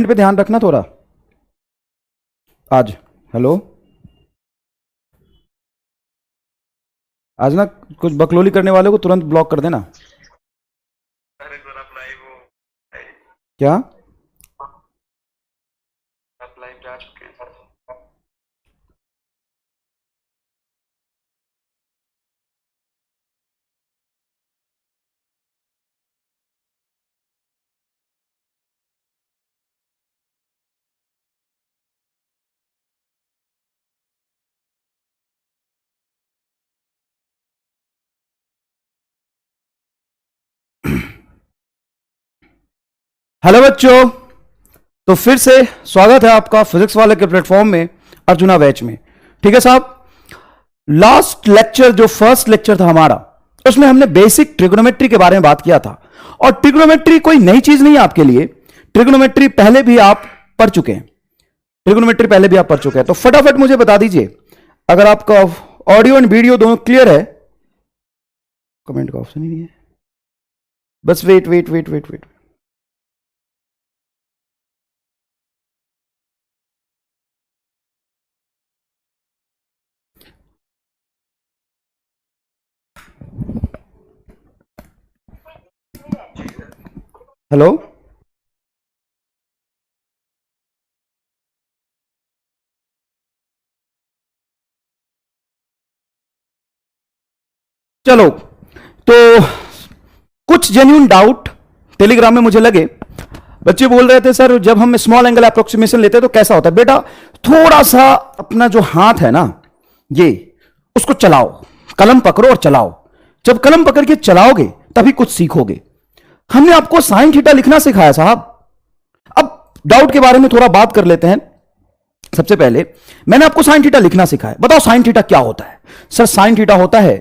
पे ध्यान रखना थोड़ा आज। हेलो, आज ना कुछ बकलोली करने वाले को तुरंत ब्लॉक कर देना। अरे सर आप लाइव हो? क्या? आप लाइव जा चुके हैं सर? हेलो बच्चों, तो फिर से स्वागत है आपका फिजिक्स वाले के प्लेटफॉर्म में, अर्जुना बैच में। ठीक है साहब, लास्ट लेक्चर जो फर्स्ट लेक्चर था हमारा, उसमें हमने बेसिक ट्रिग्नोमेट्री के बारे में बात किया था। और ट्रिग्नोमेट्री कोई नई चीज नहीं है आपके लिए, ट्रिग्नोमेट्री पहले भी आप पढ़ चुके हैं, ट्रिग्नोमेट्री पहले भी आप पढ़ चुके हैं। तो फटाफट मुझे बता दीजिए, अगर आपका ऑडियो एंड वीडियो दोनों क्लियर है। कमेंट का ऑप्शन ही नहीं है, बस wait wait wait wait wait. Hello, चलो, तो कुछ जेन्युइन डाउट टेलीग्राम में मुझे लगे। बच्चे बोल रहे थे सर जब हम स्मॉल एंगल अप्रोक्सीमेशन लेते हैं तो कैसा होता है। बेटा थोड़ा सा अपना जो हाथ है ना, ये उसको चलाओ, कलम पकड़ो और चलाओ। जब कलम पकड़ के चलाओगे तभी कुछ सीखोगे। हमने आपको साइन थीटा लिखना सिखाया साहब। अब डाउट के बारे में थोड़ा बात कर लेते हैं। सबसे पहले मैंने आपको साइन थीटा लिखना सिखाया, बताओ साइन थीटा क्या होता है। सर साइन थीटा होता है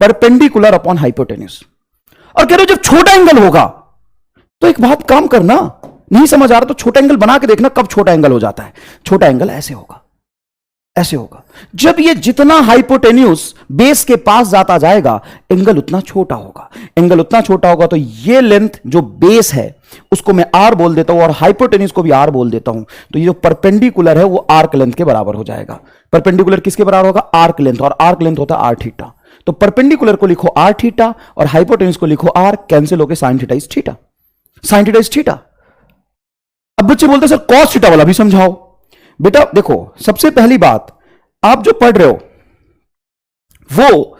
परपेंडिकुलर अपॉन हाइपोटेन्यूज। और कह रहे हो जब छोटा एंगल होगा, तो एक बात काम करना, नहीं समझ आ रहा तो छोटा एंगल बना के देखना कब छोटा एंगल हो जाता है। छोटा एंगल ऐसे होगा, ऐसे होगा। जब ये जितना हाइपोटेन्यूज बेस के पास जाता जाएगा, एंगल उतना छोटा होगा। एंगल उतना छोटा होगा तो ये लेंथ जो बेस है उसको मैं आर बोल देता हूं और हाइपोटेन्यूज को भी आर बोल देता हूं। तो ये जो परपेंडिकुलर है वो आर्क लेंथ के बराबर हो जाएगा। परपेंडिकुलर किसके बराबर होगा? आर्क लेंथ, और आर्क लेंथ होता है आर थीटा। तो परपेंडिकुलर को लिखो आर थीटा और हाइपोटेन्यूज को लिखो आर, कैंसिल होकर sign theta is theta. Sign theta is theta. अब बच्चे बोलते सर कॉस थीटा वाला भी समझाओ। बेटा देखो, सबसे पहली बात, आप जो पढ़ रहे हो वो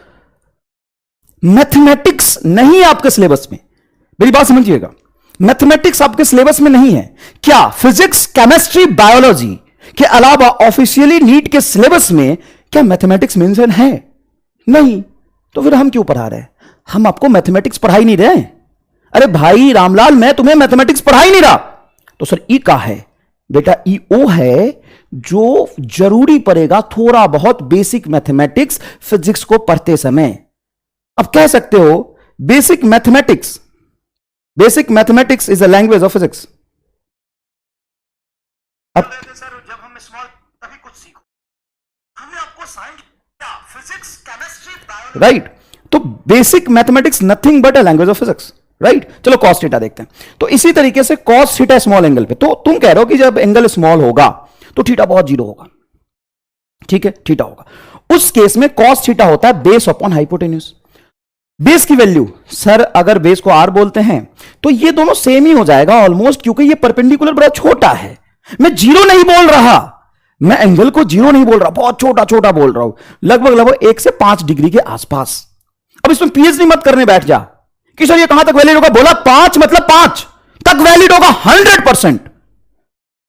मैथमेटिक्स नहीं है आपके सिलेबस में। मेरी बात समझिएगा, मैथमेटिक्स आपके सिलेबस में नहीं है। क्या फिजिक्स, केमिस्ट्री, बायोलॉजी के अलावा ऑफिशियली नीट के सिलेबस में क्या मैथमेटिक्स मेंशन है? नहीं। तो फिर हम क्यों पढ़ा रहे हैं? हम आपको मैथमेटिक्स पढ़ा ही नहीं रहे हैं। अरे भाई रामलाल, मैं तुम्हें मैथमेटिक्स पढ़ा ही नहीं रहा। तो सर ई का है? बेटा ई ओ है जो जरूरी पड़ेगा थोड़ा बहुत बेसिक मैथमेटिक्स फिजिक्स को पढ़ते समय। अब कह सकते हो basic mathematics, basic mathematics is a language of physics. अब सर जब हम स्मॉल तभी कुछ सीखो, हमने आपको science, physics, chemistry, biology, right. तो basic mathematics nothing but a language of physics, right. चलो कॉस थीटा देखते हैं। तो इसी तरीके से कॉस थीटा स्मॉल एंगल पे, तो तुम कह रहे हो कि जब एंगल स्मॉल होगा तो थीटा बहुत जीरो होगा। ठीक है, थीटा होगा। उस केस में कॉस थीटा होता है बेस अपॉन हाइपोटेन्यूज। बेस की वैल्यू, सर अगर बेस को आर बोलते हैं तो ये दोनों सेम ही हो जाएगा ऑलमोस्ट, क्योंकि ये परपेंडिकुलर बड़ा छोटा है। मैं जीरो नहीं बोल रहा, मैं एंगल को जीरो नहीं बोल रहा, बहुत छोटा छोटा बोल रहा हूं, लगभग लगभग 1 से 5 डिग्री के आसपास। अब इसमें पीएचडी मत करने बैठ जा कि सर ये कहां तक वैलिड होगा। बोला 5 मतलब 5 तक वैलिड होगा 100%।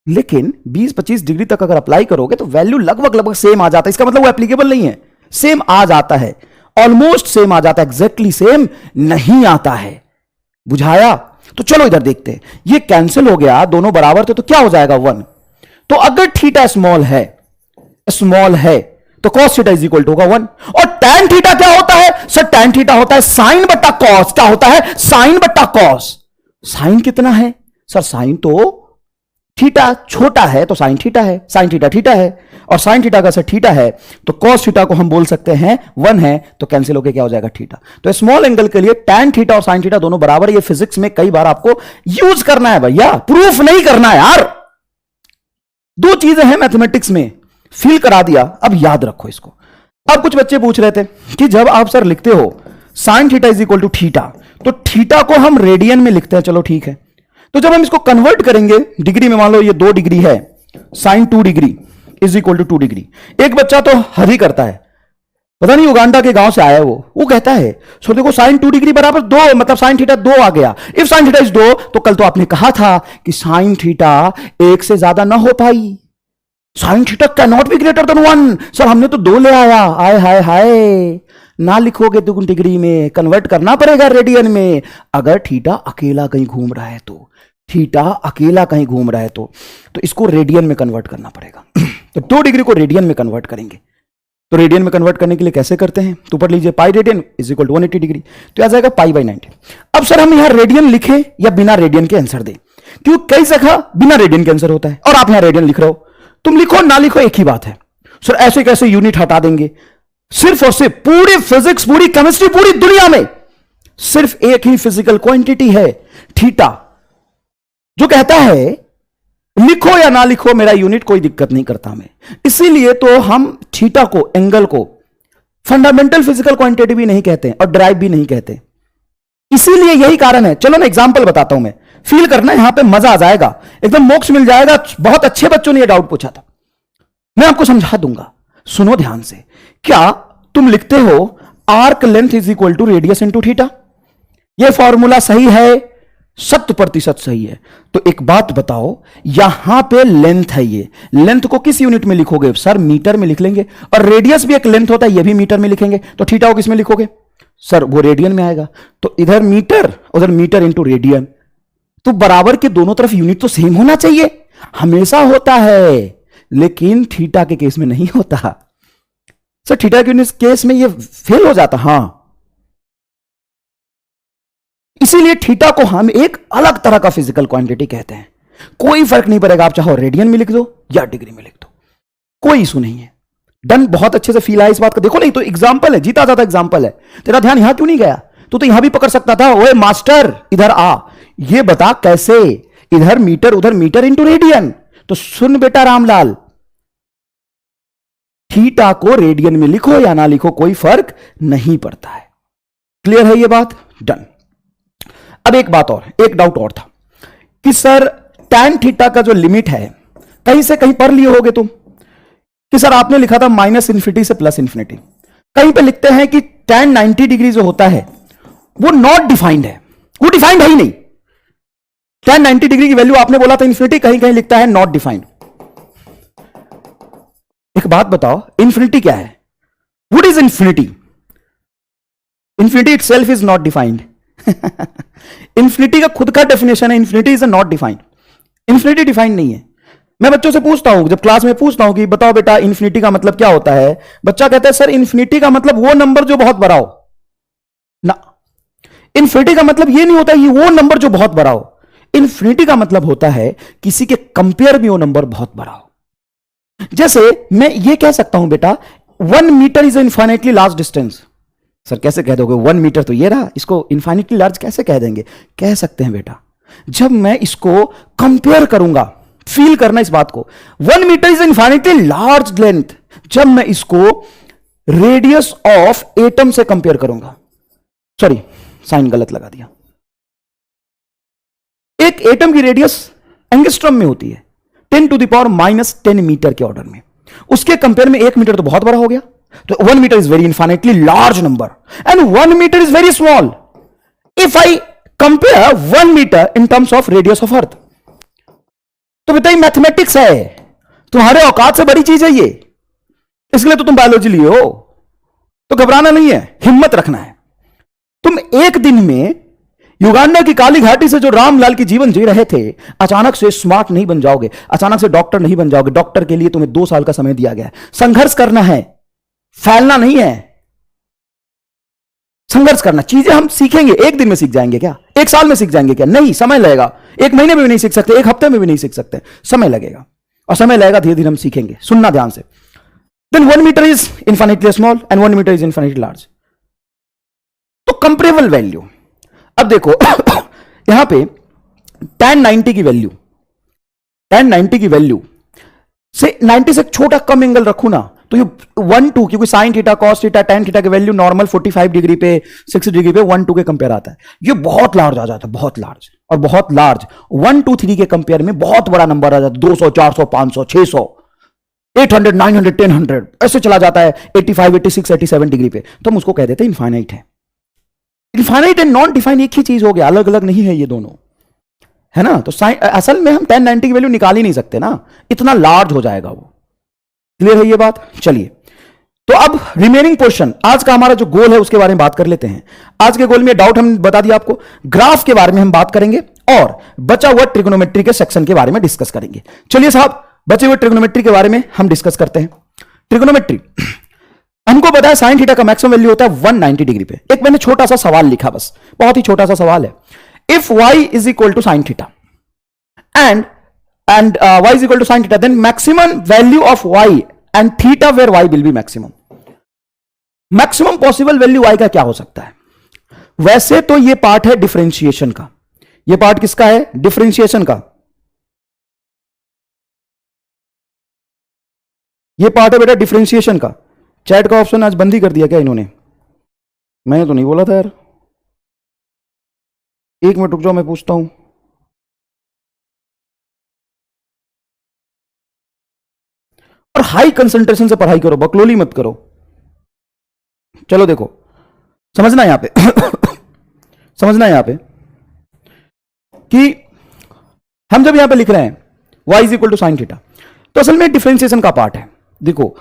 लेकिन 20-25 डिग्री तक अगर अप्लाई करोगे तो वैल्यू लगभग लगभग सेम आ जाता है। इसका मतलब वो एप्लीकेबल नहीं है, सेम आ जाता है, ऑलमोस्ट सेम आ जाता है, एग्जैक्टली सेम नहीं आता है। बुझाया? तो चलो इधर देखते हैं। ये कैंसिल हो गया, दोनों बराबर थे तो क्या हो जाएगा 1। तो अगर थीटा स्मॉल है तो cos theta is equal to होगा 1। और टैन थीटा क्या होता है? सर टैन थीटा होता है साइन बट्टा कॉस। क्या होता है? साइन बट्टा कॉस। साइन कितना है? सर साइन तो थीटा छोटा है तो साइन थीटा है, साइन थीटा थीटा है, और साइन थीटा का सर थीटा है तो कॉस थीटा को हम बोल सकते हैं 1 है, तो कैंसिल होकर क्या हो जाएगा थीटा। तो स्मॉल एंगल के लिए टैन थीटा और साइन थीटा दोनों बराबर। ये फिजिक्स में कई बार आपको यूज करना है भैया, प्रूफ नहीं करना है यार। दो चीजें हैं मैथमेटिक्स में, फील करा दिया, अब याद रखो इसको। अब कुछ बच्चे पूछ रहे थे कि जब आप सर लिखते हो sine theta is equal to theta, तो थीटा को हम रेडियन में लिखते हैं, चलो ठीक है। तो जब हम इसको कन्वर्ट करेंगे डिग्री में, मान लो ये 2 डिग्री है, sine 2 degree is equal to 2 degree. एक बच्चा तो हद ही करता है, पता नहीं उगांडा के गांव से आया वो कहता है सो देखो साइन 2 डिग्री बराबर 2, मतलब साइन थीटा 2 आ गया। इफ साइन थीटा इज 2, तो कल तो आपने कहा था कि साइन थीटा 1 से ज्यादा ना हो पाई, sine theta can not be greater than 1। Sir हमने तो 2 ले आया, आय हाय हाय, ना लिखोगे तो डिग्री में, कन्वर्ट करना पड़ेगा रेडियन में। अगर थीटा अकेला कहीं घूम रहा है तो, थीटा अकेला कहीं घूम रहा है तो इसको रेडियन में कन्वर्ट करना पड़ेगा। तो 2 डिग्री को रेडियन में कन्वर्ट करेंगे। तो रेडियन में कन्वर्ट करने के लिए कैसे करते हैं, तो ऊपर लीजिए pi radian is equal to 180 degree, तो आ जाएगा पाई बाई 90। अब सर हम यहां रेडियन लिखें या बिना रेडियन के आंसर दें, क्योंकि कई जगह बिना रेडियन के आंसर होता है और आप यहां रेडियन लिख रहे हो। तुम लिखो ना लिखो एक ही बात है सर, ऐसे कैसे यूनिट हटा देंगे। सिर्फ और सिर्फ पूरी फिजिक्स, पूरी केमिस्ट्री, पूरी दुनिया में सिर्फ एक ही फिजिकल क्वांटिटी है थीटा, जो कहता है लिखो या ना लिखो मेरा यूनिट कोई दिक्कत नहीं करता मैं। इसीलिए तो हम थीटा को, एंगल को फंडामेंटल फिजिकल क्वांटिटी भी नहीं कहते और ड्राइव भी नहीं कहते। इसीलिए यही कारण है। चलो मैं एग्जांपल बताता हूं, मैं फील करना, यहां पे मजा आ जाएगा, एकदम मोक्ष मिल जाएगा। बहुत अच्छे बच्चों ने यह डाउट पूछा था, मैं आपको समझा दूंगा, सुनो ध्यान से। क्या तुम लिखते हो arc length is equal to radius into theta? यह फॉर्मूला सही है, 100% सही है। तो एक बात बताओ, यहां पे लेंथ है, ये लेंथ को किस यूनिट में लिखोगे सर? मीटर में लिख लेंगे। और रेडियस भी एक लेंथ होता है, ये भी मीटर में लिखेंगे। तो थीटा को किस में लिखोगे सर? वो रेडियन में आएगा। तो इधर मीटर उधर मीटर इंटू रेडियन, तो बराबर के दोनों तरफ यूनिट तो सेम होना चाहिए, हमेशा होता है, लेकिन थीटा के केस में नहीं होता सर। थीटा के केस में ये फेल हो जाता। हां, इसीलिए थीटा को हम एक अलग तरह का फिजिकल क्वांटिटी कहते हैं। कोई फर्क नहीं पड़ेगा, आप चाहो रेडियन में लिख दो या डिग्री में लिख दो, कोई इशू नहीं है। डन, बहुत अच्छे से फील आया इस बात का। देखो नहीं तो एग्जांपल है, जीता जाता एग्जांपल है। तेरा ध्यान यहां क्यों नहीं गया? तो यहां भी पकड़ सकता था। ओए मास्टर इधर आ, ये बता कैसे, इधर मीटर उधर मीटर इंटू रेडियन। तो सुन बेटा रामलाल, थीटा को रेडियन में लिखो या ना लिखो कोई फर्क नहीं पड़ता है। क्लियर है ये बात? डन। अब एक बात और, एक डाउट और था कि सर tan थीटा का जो लिमिट है, कहीं से कहीं पढ़ लिए होगे तुम कि सर आपने लिखा था -∞ से +∞। कहीं पे लिखते हैं कि tan 90 डिग्री जो होता है वो नॉट डिफाइंड है, वो डिफाइंड है ही नहीं। tan 90 डिग्री की वैल्यू आपने बोला था इन्फिनिटी, कहीं कहीं लिखता है नॉट डिफाइंड। एक बात बताओ, इन्फिनिटी क्या है? What is infinity? Infinity itself is not defined. Infinity का खुद का डेफिनेशन है, infinity is not defined. Infinity defined नहीं है। मैं बच्चों से पूछता हूं, जब क्लास में पूछता हूं कि बताओ बेटा इन्फिनिटी का मतलब क्या होता है, बच्चा कहता है सर इन्फिनिटी का मतलब वो नंबर जो बहुत बड़ा हो ना। इन्फिनिटी का मतलब ये नहीं होता ये वो नंबर जो बहुत बड़ा हो। इन्फिनिटी का मतलब होता है किसी के कंपेयर में वो नंबर बहुत बड़ा हो। जैसे मैं ये कह सकता हूं बेटा 1 metre is infinitely large distance. Sir कैसे कह दोगे 1 मीटर तो ये रहा, इसको इनफाइनाइटली लार्ज कैसे कह देंगे? कह सकते हैं बेटा, जब मैं इसको कंपेयर करूंगा, फील करना इस बात को, 1 metre is infinitely large length, जब मैं इसको रेडियस ऑफ एटम से कंपेयर करूंगा। सॉरी साइन गलत लगा दिया। एक एटम की रेडियस एंगस्ट्रॉम में होती है, 10⁻⁻10 मीटर के ऑर्डर में। उसके कंपेयर में 1 मीटर तो बहुत बड़ा हो गया। तो 1 metre is very infinitely large number and 1 metre is very small. If I compare 1 metre in terms of radius of earth, तो बेटा ये मैथमेटिक्स है, तुम्हारे औकात से बड़ी चीज है ये, इसलिए तो तुम बायोलॉजी लिए हो। तो घबराना नहीं है, हिम्मत रखना है। तुम एक दिन में युगांडा की काली घाटी से जो रामलाल की जीवन जी रहे थे, अचानक से स्मार्ट नहीं बन जाओगे, अचानक से डॉक्टर नहीं बन जाओगे। डॉक्टर के लिए तुम्हें 2 साल का समय दिया गया है। संघर्ष करना है, फैलना नहीं है। संघर्ष करना, चीजें हम सीखेंगे, एक दिन में सीख जाएंगे क्या, एक साल में सीख जाएंगे क्या, नहीं, समय लगेगा, एक महीने में भी नहीं सीख सकते, एक हफ्ते में भी नहीं सीख सकते, समय लगेगा, और समय लगेगा, धीरे धीरे हम सीखेंगे। सुनना ध्यान से। Then 1 metre is infinitely small and 1 metre is infinitely large. तो कंपेरेबल वैल्यू, अब देखो यहां पे tan 90 की वैल्यू, tan 90 की वैल्यू से 90 से छोटा कम एंगल रखू ना, तो ये 1 2, क्योंकि sine theta cos theta tan theta की वैल्यू नॉर्मल 45 डिग्री पे 60 डिग्री पे 1 2 के कंपेयर आता है, ये बहुत लार्ज आ जाता है, बहुत लार्ज, और बहुत लार्ज 1 2 3 के कंपेयर में बहुत बड़ा नंबर आ जाता है, 200 400 500 600 800 900 1000 ऐसे चला जाता है 85 86 87 डिग्री पे, तो हम उसको कह देते हैं इनफाइनाइट है। इनफाइनाइट एंड नॉन डिफाइन एक ही चीज हो गया, अलग अलग नहीं है ये दोनों, है ना। तो असल में हम tan 90 की वैल्यू निकाल ही नहीं सकते ना, इतना लार्ज हो जाएगा वो। क्लियर है ये बात? चलिए, तो अब रिमेनिंग पोर्शन, आज का हमारा जो गोल है उसके बारे में बात कर लेते हैं। आज के गोल में डाउट हम बता दिया आपको, ग्राफ के बारे में हम बात करेंगे और बचा हुआ ट्रिग्नोमेट्री के सेक्शन के बारे में डिस्कस करेंगे। चलिए साहब, बचे हुए ट्रिग्नोमेट्री के बारे में हम डिस्कस करते हैं। ट्रिग्नोमेट्री, हमको पता है साइन थीटा का मैक्सिमम वैल्यू होता है 190 डिग्री पे। एक मैंने छोटा सा सवाल लिखा, बस बहुत ही छोटा सा सवाल है। If y is equal to sine theta and y is equal to sin theta, then maximum value of y and theta where y will be maximum. Maximum possible value y का क्या हो सकता है? वैसे तो ये पार्ट है differentiation का, ये पार्ट किसका है? डिफरेंशिएशन का। ये पार्ट है बेटा डिफरेंशिएशन का। चैट का ऑप्शन आज बंद ही कर दिया क्या इन्होंने? मैंने तो नहीं बोला था यार। एक मिनट रुक जाओ, मैं पूछता हूं। और हाई कंसंट्रेशन से पढ़ाई करो, बकलोली मत करो। चलो देखो, समझना यहां पे समझना यहां पे कि हम जब यहां पे लिख रहे हैं y is equal to sine theta, तो असल में डिफरेंशिएशन का पार्ट है। देखो,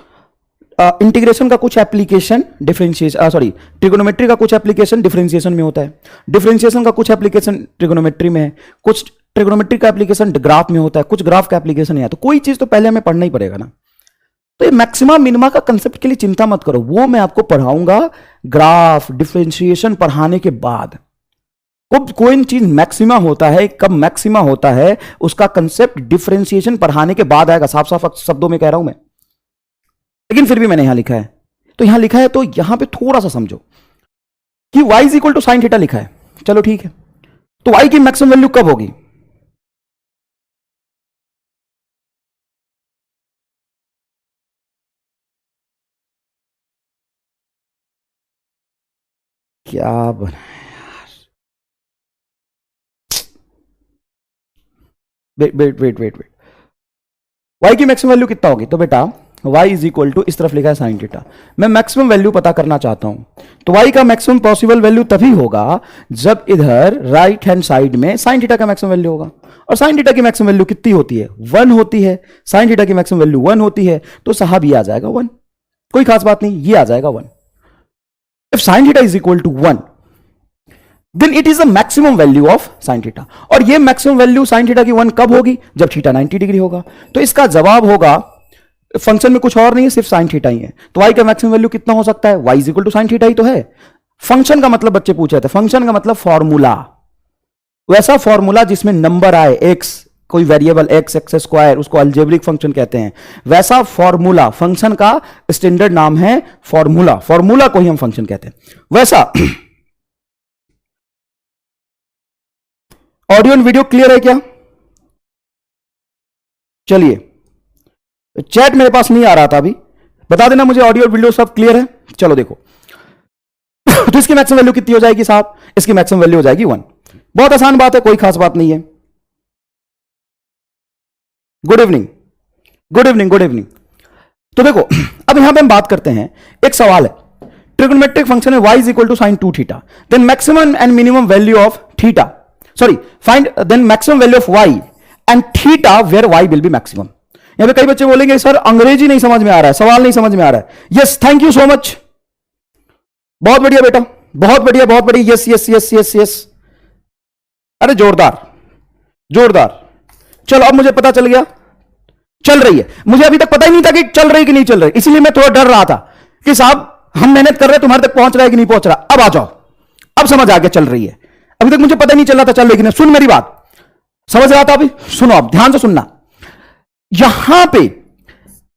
इंटीग्रेशन का कुछ एप्लीकेशन डिफरेंशिएशन, सॉरी, ट्रिगोनोमेट्री का कुछ एप्लीकेशन डिफरेंशिएशन में होता है, डिफरेंशिएशन का कुछ एप्लीकेशन ट्रिगोनोमेट्री में है, कुछ ट्रिगोनोमेट्री का एप्लीकेशन ग्राफ में होता है, कुछ ग्राफ का एप्लीकेशन है। तो कोई चीज तो पहले हमें पढ़ना ही पड़ेगा ना। तो ये मैक्सिमा मिनिमा का कंसेप्ट के लिए चिंता मत करो, वो मैं आपको पढ़ाऊंगा ग्राफ डिफरेंशिएशन पढ़ाने के बाद। कब कोई चीज मैक्सिमा होता है, कब मैक्सिमा होता है, उसका कंसेप्ट डिफरेंशिएशन पढ़ाने के बाद आएगा। साफ साफ शब्दों में कह रहा हूं मैं, लेकिन फिर भी मैंने यहां लिखा है। तो यहां लिखा है तो यहां पे थोड़ा सा समझो कि y is equal to sine theta लिखा है। चलो ठीक है, तो y की मैक्सिमम वैल्यू कब होगी? क्या बनाया यार? वेट, y की मैक्सिमम वैल्यू कितना होगी? तो बेटा y इज इक्वल टू, इस तरफ लिखा है साइन थीटा, मैं मैक्सिमम वैल्यू पता करना चाहता हूं। तो y का मैक्सिमम पॉसिबल वैल्यू तभी होगा जब इधर राइट हैंड साइड में साइन थीटा का मैक्सिमम वैल्यू होगा। और साइन थीटा की मैक्सिमम वैल्यू कितनी होती है? 1 होती है। साइन थीटा की मैक्सिमम वैल्यू 1 होती है, तो साहब ये आ जाएगा 1, कोई खास बात नहीं, ये आ जाएगा 1। If sine theta is equal to 1, then it is the maximum value of sine theta. और ये मैक्सिमम वैल्यू साइन थीटा की 1 कब होगी? जब थीटा 90 डिग्री होगा। तो इसका जवाब होगा, फंक्शन में कुछ और नहीं है, सिर्फ साइन थीटा ही है। तो y का मैक्सिमम वैल्यू कितना हो सकता है? y is equal to sine theta ही तो है। फंक्शन का मतलब बच्चे पूछ रहे थे, फंक्शन का मतलब फॉर्मूला, वैसा फॉर्मूला जिसमें नंबर आए, x, कोई वेरिएबल x, x स्क्वायर, उसको अलजेब्रिक फंक्शन कहते हैं। वैसा फॉर्मूला, फंक्शन का स्टैंडर्ड नाम है फॉर्मूला, फॉर्मूला को ही हम फंक्शन कहते हैं। वैसा ऑडियो एंड वीडियो क्लियर है क्या? चलिए, चैट मेरे पास नहीं आ रहा था अभी, बता देना मुझे ऑडियो वीडियो सब क्लियर है। चलो देखो तो इसकी मैक्सिमम वैल्यू कितनी हो जाएगी साहब? इसकी मैक्सिमम वैल्यू हो जाएगी 1। बहुत आसान बात है, कोई खास बात नहीं है। Good evening, good evening, good evening. तो देखो, अब यहां पे हम बात करते हैं, एक सवाल है, ट्रिगोनोमेट्रिक फंक्शन है y is equal to sine 2 theta, then maximum and minimum value of theta, sorry find then maximum value of y and theta where y will be maximum. यहां पे कई बच्चे बोलेंगे सर अंग्रेजी नहीं समझ में आ रहा है, सवाल नहीं समझ में आ रहा है। Yes, thank you so much, बहुत बढ़िया बेटा, बहुत बढ़िया, बहुत बढ़िया। Yes yes yes yes yes, अरे जोरदार जोरदार। चलो, अब मुझे पता चल गया चल रही है। मुझे अभी तक पता ही नहीं था कि चल रही कि नहीं चल रही, इसीलिए मैं थोड़ा डर रहा था कि साहब हम मेहनत कर रहे हैं, तुम्हारे तक पहुंच रहा है कि नहीं पहुंच रहा। अब आ जाओ, अब समझ आगे चल रही है। अभी तक मुझे पता नहीं चल रहा था, चल लेकिन सुन मेरी बात, समझ रहा था अभी, सुनो अब ध्यान से सुनना। यहां पे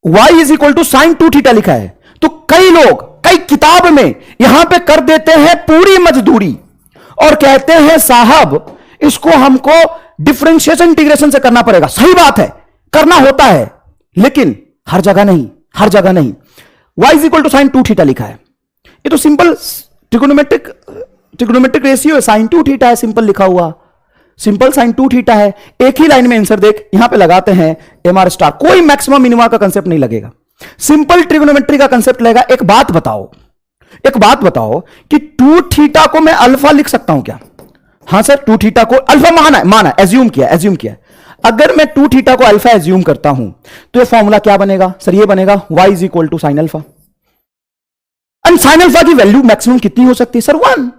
y is equal to sine 2 theta लिखा है, तो कई लोग कई किताब में यहां पे कर देते हैं पूरी मजदूरी और कहते हैं साहब इसको हमको डिफरेंशिएशन इंटीग्रेशन से करना पड़ेगा। सही बात है, करना होता है, लेकिन हर जगह नहीं, हर जगह नहीं। y is equal to sine 2 theta लिखा है, ये तो सिंपल ट्रिग्नोमेट्रिक रेशियो है, साइन 2 थीटा है, सिंपल लिखा हुआ, सिंपल साइन 2 थीटा है। एक ही लाइन में आंसर देख, यहां पे लगाते हैं mr स्टार, कोई मैक्सिमम मिनिमा का कंसेप्ट नहीं लगेगा, सिंपल ट्रिग्नोमेट्री का कंसेप्ट लगेगा। एक बात बताओ कि 2 थीटा को मैं अल्फा लिख सकता हूं क्या? हां सर, 2 थीटा को अल्फा माना, एज्यूम किया। अगर मैं 2 थीटा को अल्फा एज्यूम करता हूं तो ये फॉर्मूला क्या बनेगा सर? ये बनेगा y is equal to sine alpha. And sine alpha की वैल्यू मैक्सिमम कितनी हो सकती है सर? 1।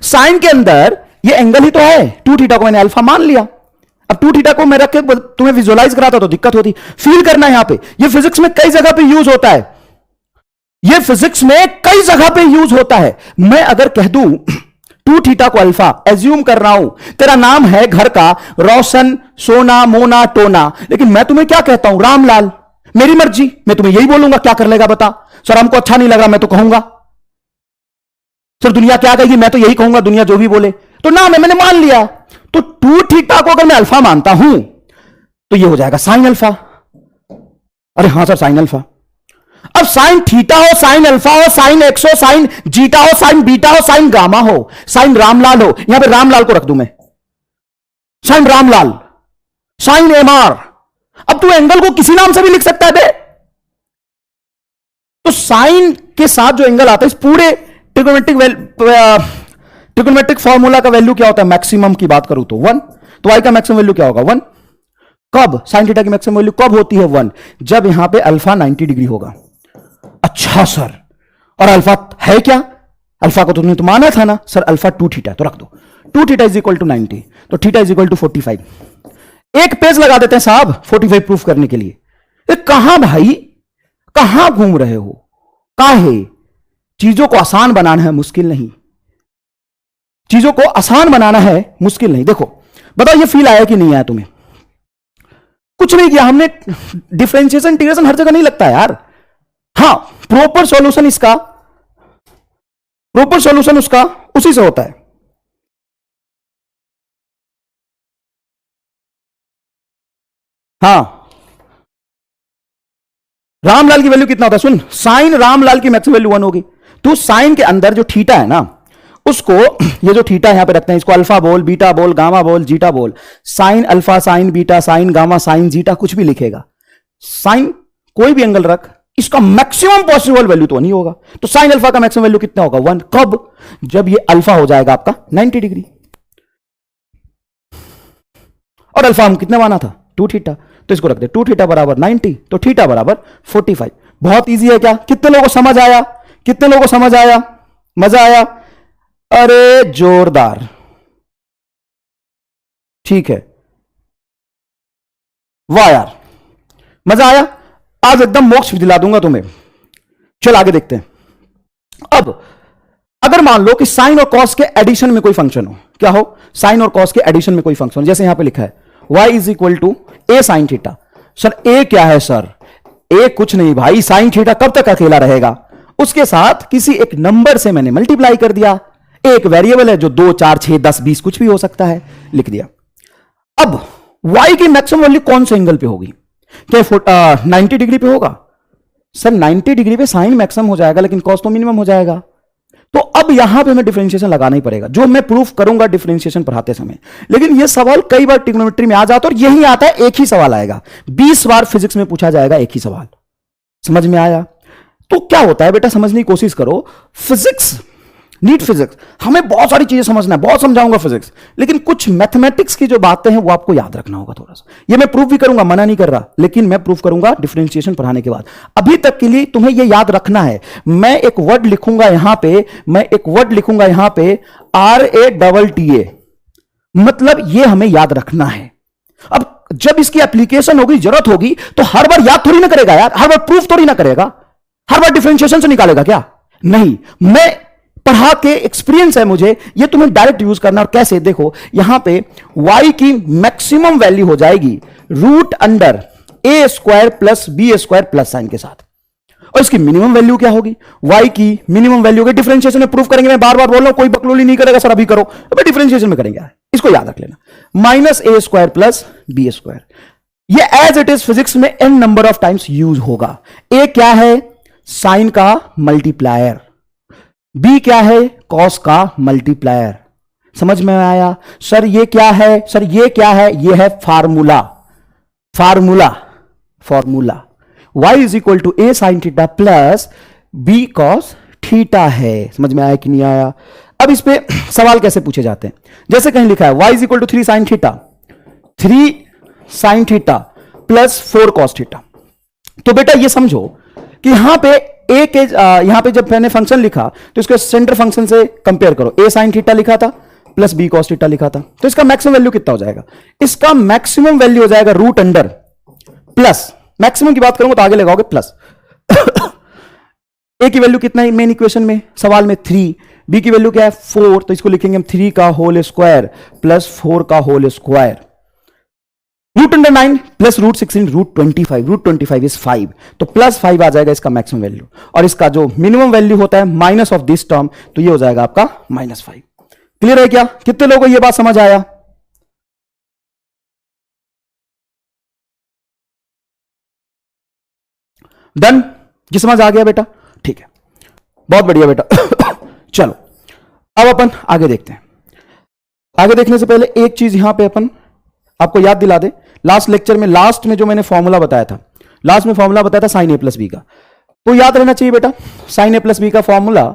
साइन के अंदर ये एंगल ही तो है, 2 थीटा को मैंने अल्फा मान लिया। अब 2 थीटा को मैं रख के तुम्हें विजुअलाइज कराता तो दिक्कत होती, फील करना यहां पे। ये फिजिक्स में कई जगह पे यूज होता है, ये फिजिक्स में कई जगह पे यूज होता है। मैं अगर कह दूं 2 थीटा को अल्फा एज्यूम कर रहा हूं, तेरा नाम है घर का रोशन, सोना, मोना, टोना, लेकिन मैं तुम्हें क्या कहता हूं? रामलाल। मेरी मर्जी, मैं तुम्हें यही बोलूंगा, क्या कर लेगा बता? सर हमको अच्छा नहीं लग रहा, मैं तो कहूंगा। सर दुनिया क्या कहेगी? मैं तो यही कहूंगा, दुनिया जो भी बोले। तो नाम है, मैंने मान लिया। तो 2 थीटा को अगर मैं अल्फा मानता हूं तो ये हो जाएगा साइन अल्फा। अरे हां सर, साइन अल्फा। अब साइन थीटा हो, साइन अल्फा हो, साइन एक्स हो, साइन जीटा हो, साइन बीटा हो, साइन गामा हो, साइन रामलाल हो, यहां पे रामलाल को रख दूं मैं, साइन रामलाल, साइन एमआर। अब तू एंगल को किसी नाम से भी लिख सकता है बे। तो साइन के साथ जो एंगल आता है, इस पूरे ट्रिग्नोमेट्रिक फॉर्मूला का वैल्यू क्या होता है? मैक्सिमम की बात करूं तो 1। तो y का मैक्सिमम वैल्यू क्या होगा? 1। कब? साइन थीटा की मैक्सिमम वैल्यू कब होती है? 1। जब यहां पे अल्फा 90 डिग्री होगा। अच्छा सर, और अल्फा है क्या? अल्फा को तुमने तो माना था ना सर, अल्फा 2 थीटा, तो रख दो 2 थीटा इज इक्वल टू 90, तो थीटा इज इक्वल टू 45। एक पेज लगा देते हैं साहब 45 प्रूफ करने के लिए। कहां भाई, कहां घूम रहे हो? काहे? चीजों को आसान बनाना है, मुश्किल नहीं। चीजों को आसान बनाना है, मुश्किल नहीं। देखो बताओ, ये फील आया कि नहीं आया तुम्हें? कुछ नहीं किया हमने, डिफरेंशिएशन इंटीग्रेशन हर जगह नहीं लगता यार। हां, प्रॉपर सॉल्यूशन इसका, प्रॉपर सॉल्यूशन उसका उसी से होता है। हां, रामलाल की वैल्यू कितना होता है? सुन, साइन रामलाल की मैक्सिमम वैल्यू 1 होगी। तो साइन के अंदर जो थीटा है ना, उसको, ये जो थीटा यहां पे रखते हैं, इसको अल्फा बोल, बीटा बोल, गामा बोल, जीटा बोल। Sine alpha, sine beta, sine gamma, sine zeta, कुछ भी लिखेगा। साइन कोई भी एंगल रख, इसका मैक्सिमम पॉसिबल वैल्यू तो नहीं होगा। तो साइन अल्फा का मैक्सिमम वैल्यू कितना होगा? 1। कब? जब ये अल्फा हो जाएगा आपका 90 डिग्री। और अल्फा हम कितने माना था? 2 थीटा। तो इसको रख दे 2 थीटा बराबर 90, तो थीटा बराबर 45। बहुत इजी है क्या? कितने लोगों को समझ आया? कितने लोगों को समझ आया? मजा आया? अरे जोरदार, ठीक है, वाह यार, मजा आया। आज एकदम मोक्ष दिला दूंगा तुम्हें। चल आगे देखते हैं। अब अगर मान लो कि साइन और कॉस के एडिशन में कोई फंक्शन हो, क्या हो? साइन और कॉस के एडिशन में कोई फंक्शन, जैसे यहां पे लिखा है y is equal to A sine theta. Sir a क्या है सर? ए कुछ नहीं भाई, साइन थीटा कब तक अकेला रहेगा? उसके साथ किसी एक नंबर से मैंने मल्टीप्लाई कर दिया। एक वेरिएबल है जो 2, 4, 6, 10, 20 कुछ भी हो सकता है, लिख दिया। अब y की मैक्सिमम वैल्यू कौन से एंगल पे होगी? क्या 90 डिग्री पे होगा? सर 90 डिग्री पे साइन मैक्सिमम हो जाएगा, लेकिन कॉस तो मिनिमम हो जाएगा। तो अब यहां पे मैं डिफरेंशिएशन लगाना ही पड़ेगा, जो मैं प्रूफ करूंगा डिफरेंशिएशन पढ़ाते समय। लेकिन यह सवाल कई बार ट्रिग्नोमेट्री में आ जाता है, और यही आता है, एक ही सवाल आएगा। 20 बार फिजिक्स में पूछा जाएगा एक ही सवाल। समझ में आया? तो क्या होता है बेटा, समझने की कोशिश करो। फिजिक्स, नीट फिजिक्स, हमें बहुत सारी चीजें समझना है, बहुत समझाऊंगा फिजिक्स, लेकिन कुछ मैथमेटिक्स की जो बातें हैं वो आपको याद रखना होगा थोड़ा सा। ये मैं प्रूफ भी करूंगा, मना नहीं कर रहा, लेकिन मैं प्रूफ करूंगा डिफरेंशिएशन पढ़ाने के बाद। अभी तक के लिए तुम्हें ये याद रखना है, मैं एक वर्ड लिखूंगा यहां पे, मैं एक वर्ड लिखूंगा यहां पे, RATTA, मतलब ये हमें याद रखना है। अब जब इसकी एप्लीकेशन होगी, जरूरत होगी, तो हर बार याद थोड़ी ना करेगा यार, हर बार प्रूफ थोड़ी ना करेगा। हर बार डिफरेंशिएशन से निकालेगा क्या? नहीं, मैं पढ़ा के एक्सपीरियंस है मुझे, ये तुम्हें डायरेक्ट यूज करना। और कैसे? देखो यहां पे y की मैक्सिमम वैल्यू हो जाएगी root under a square plus b square plus sine के साथ। और इसकी मिनिमम वैल्यू क्या होगी? y की मिनिमम वैल्यू होगी। डिफरेंशिएशन में प्रूफ करेंगे, मैं बार बार बोल रहा हूं, कोई बकलोली नहीं करेगा सर अभी करो, अभी डिफरेंशिएशन में करेंगे, इसको याद रख लेना। माइनस ए स्क्वायर प्लस बी स्क्वायर, ये एज इट इज फिजिक्स में n number of times use होगा। ए क्या है? साइन का मल्टीप्लायर। बी क्या है? कॉस का मल्टीप्लायर। समझ में आया? सर ये क्या है? सर ये क्या है? ये है formula. Formula formula y is equal to A sine theta plus B cos theta है। समझ में आया कि नहीं आया? अब इस पे सवाल कैसे पूछे जाते हैं? जैसे कहीं लिखा है y is equal to 3 sine theta, 3 sine theta plus 4 cos theta. तो बेटा ये समझो कि यहां पे ए के यहां पे जब मैंने फंक्शन लिखा तो इसको सेंटर फंक्शन से कंपेयर करो। ए साइन थीटा लिखा था प्लस बी कॉस थीटा लिखा था, तो इसका मैक्सिमम वैल्यू कितना हो जाएगा? इसका मैक्सिमम वैल्यू हो जाएगा रूट अंडर प्लस, मैक्सिमम की बात करूंगा तो आगे लगाओगे प्लस ए की वैल्यू कितना है मेन इक्वेशन में, सवाल में 3, बी की वैल्यू क्या है 4, तो इसको लिखेंगे हम 3 का होल स्क्वायर प्लस 4 का whole square. Root under 9 plus root 16 root 25, root 25 is 5, तो प्लस 5 आ जाएगा इसका मैक्सिमम वैल्यू। और इसका जो मिनिमम वैल्यू होता है माइनस ऑफ दिस टर्म, तो ये हो जाएगा आपका -5। क्लियर है क्या? कितने लोगों को ये बात समझ आया? डन? ये समझ आ गया बेटा? ठीक है, बहुत बढ़िया बेटा चलो अब अपन आगे देखते हैं। आगे देखने से पहले एक चीज यहां पे अपन आपको याद दिला दे। लास्ट लेक्चर में लास्ट में जो मैंने फॉर्मूला बताया था, लास्ट में फॉर्मूला बताया था साइन ए प्लस बी का, तो याद रहना चाहिए बेटा। साइन ए प्लस बी का फॉर्मूला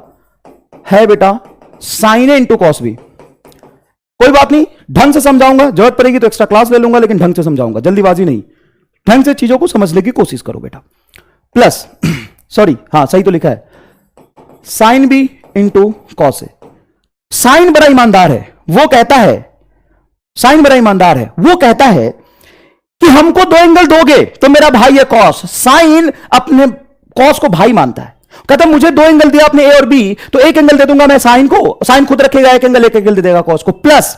है बेटा साइन ए इंटू कॉस बी। कोई बात नहीं, ढंग से समझाऊंगा, जरूरत पड़ेगी तो एक्स्ट्रा क्लास ले लूंगा, लेकिन ढंग से समझाऊंगा, जल्दीबाजी नहीं, ढंग से चीजों को समझने की कोशिश करो बेटा। प्लस सॉरी, हाँ सही तो लिखा है, sine B into cos A. Sign बड़ा ईमानदार है, वो कहता है, साइन बड़ा ईमानदार है, वो कहता है कि हमको 2 एंगल दोगे तो मेरा भाई है कॉस। साइन अपने कॉस को भाई मानता है, कहता है मुझे 2 एंगल दिया आपने ए और बी, तो एक एंगल दे दूंगा मैं साइन को, साइन खुद रखेगा एक एंगल दे देगा कॉस को, प्लस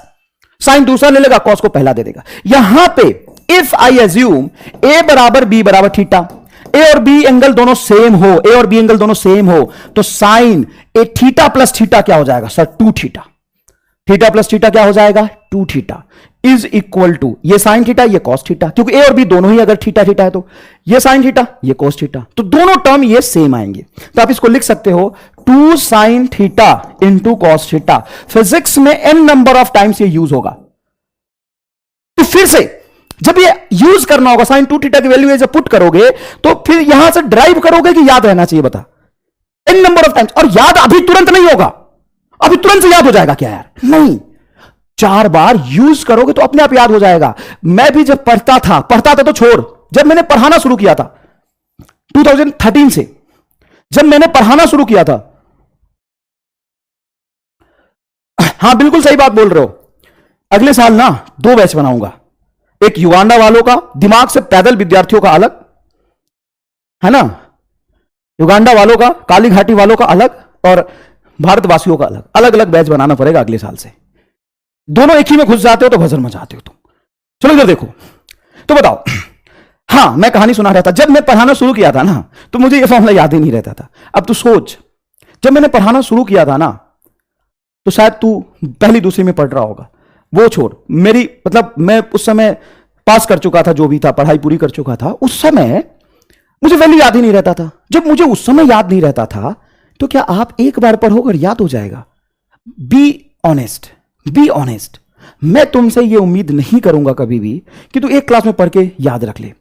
साइन दूसरा ले लेगा, कॉस को पहला दे देगा। यहां पे इफ आई एज्यूम ए बराबर बी बराबर थीटा, ए और बी एंगल दोनों सेम हो, ए और बी एंगल दोनों सेम हो, तो साइन ए थीटा प्लस थीटा क्या हो जाएगा sir? 2 theta. Theta plus theta क्या हो जाएगा? 2 थीटा इज इक्वल टू, ये साइन थीटा ये कॉस थीटा, क्योंकि ए और बी दोनों ही अगर थीटा थीटा है तो ये साइन थीटा ये कॉस थीटा, तो दोनों टर्म ये सेम आएंगे। तो आप इसको लिख सकते हो 2 sine theta into cos theta. Physics में n नंबर ऑफ टाइम्स ये यूज होगा। तो फिर से जब ये यूज करना होगा, साइन 2 थीटा की वैल्यू जब पुट करोगे तो फिर यहां से ड्राइव करोगे कि याद रहना चाहिए? बता, n नंबर ऑफ टाइम्स। और याद अभी तुरंत नहीं होगा, अभी तुरंत से याद हो जाएगा क्या यार? नहीं, 4 बार यूज करोगे तो अपने आप याद हो जाएगा। मैं भी जब पढ़ता था तो छोड़, जब मैंने पढ़ाना शुरू किया था 2013 से, जब मैंने पढ़ाना शुरू किया था, हां बिल्कुल सही बात बोल रहे हो, अगले साल ना 2 बैच बनाऊंगा, एक युगांडा वालों का, दिमाग से पैदल विद्यार्थियों का अलग है ना, युगांडा वालों का, काली घाटी वालों का अलग, और भारतवासियों का अलग, अलग अलग बैच बनाना पड़ेगा अगले साल से। दोनों एक ही में घुस जाते हो तो भजन मचाते हो तुम। चलो इधर देखो, तो बताओ, हाँ मैं कहानी सुना रहा था, जब मैं पढ़ाना शुरू किया था ना तो मुझे यह फॉर्मूला याद ही नहीं रहता था। अब तू सोच, जब मैंने पढ़ाना शुरू किया था ना तो शायद तू पहली दूसरी में पढ़ रहा होगा, वो छोड़, मेरी मतलब मैं उस समय पास कर चुका था, जो भी था पढ़ाई पूरी कर चुका था, उस समय मुझे वैल्यू याद ही नहीं रहता था। जब मुझे उस समय याद नहीं रहता था तो क्या आप एक बार पढ़ोगे याद हो जाएगा? Be honest, be honest. मैं तुमसे ये उम्मीद नहीं करूंगा कभी भी कि तू एक क्लास में पढ़ के याद रख ले,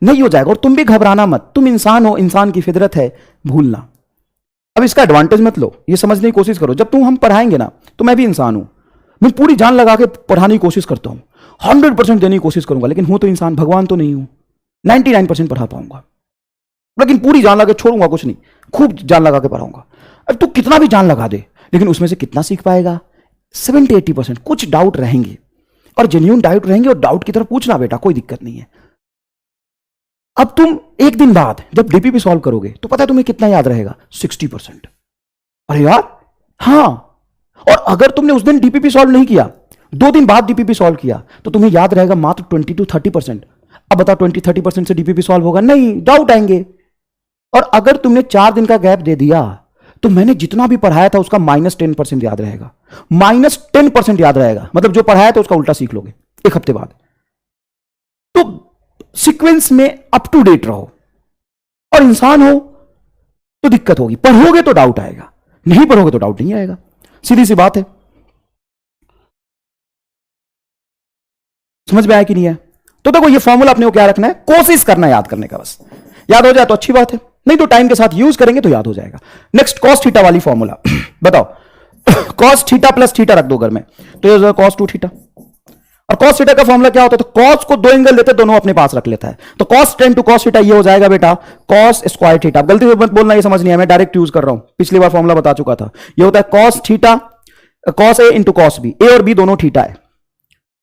नहीं हो जाएगा। और तुम भी घबराना मत, तुम इंसान हो, इंसान की फितरत है भूलना। अब इसका एडवांटेज मत लो, ये समझने की कोशिश करो, जब तुम हम पढ़ाएंगे ना तो मैं भी इंसान हूं, मैं पूरी जान लगा के पढ़ाने की कोशिश करता हूं, 100% देने की कोशिश करूंगा, लेकिन हूं तो इंसान, भगवान तो नहीं हूं। 99% पढ़ा पाऊंगा, लेकिन पूरी जान लगा के छोड़ूंगा कुछ नहीं, खूब जान लगा के पढ़ाऊंगा। अब तू कितना भी जान लगा दे, लेकिन उसमें से कितना सीख पाएगा? 70-80%। कुछ डाउट रहेंगे, और जेन्युइन डाउट रहेंगे, और डाउट की तरफ पूछना बेटा, कोई दिक्कत नहीं है। अब तुम एक दिन बाद जब डीपीपी सॉल्व करोगे तो पता है तुम्हें कितना याद रहेगा? 60%। अरे यार, हां। और अगर तुमने उस दिन डीपीपी सॉल्व नहीं किया, 2 दिन बाद डीपीपी सॉल्व किया, तो तुम्हें याद रहेगा मात्र 20 to 30%। अब बताओ 20-30% से डीपीपी सॉल्व होगा? नहीं, डाउट आएंगे। और अगर तुमने 4 दिन का गैप दे दिया तो मैंने जितना भी पढ़ाया था उसका -10% याद रहेगा। -10% याद रहेगा, मतलब जो पढ़ाया था उसका उल्टा सीख लोगे एक हफ्ते बाद। तो सीक्वेंस में अप टू डेट रहो। और इंसान हो तो दिक्कत होगी, पढ़ोगे तो डाउट आएगा, नहीं पढ़ोगे तो डाउट नहीं आएगा। सीधी सी बात है। समझ में आया कि नहीं है? तो देखो, ये फॉर्मूला अपने को क्या रखना है, कोशिश करना याद करने का। बस याद हो जाए तो अच्छी बात है, नहीं तो टाइम के साथ यूज करेंगे तो याद हो जाएगा। नेक्स्ट, कॉस थीटा वाली फॉर्मूला बताओ। कॉस थीटा प्लस थीटा रख दो घर में, तो ये कॉस 2 थीटा। और कॉस थीटा का फॉर्मूला क्या होता है? तो कॉस को 2 एंगल देते, दोनों अपने पास रख लेता है। तो cos tan to cos theta ये हो जाएगा बेटा कॉस स्क्वायर थीटा। गलती से मत बोलना, ये समझ नहीं है, मैं डायरेक्ट यूज कर रहा हूं, पिछली बार फॉर्मूला बता चुका था। ये होता है cos theta, cos A into cos B. ए और बी दोनों थीटा है,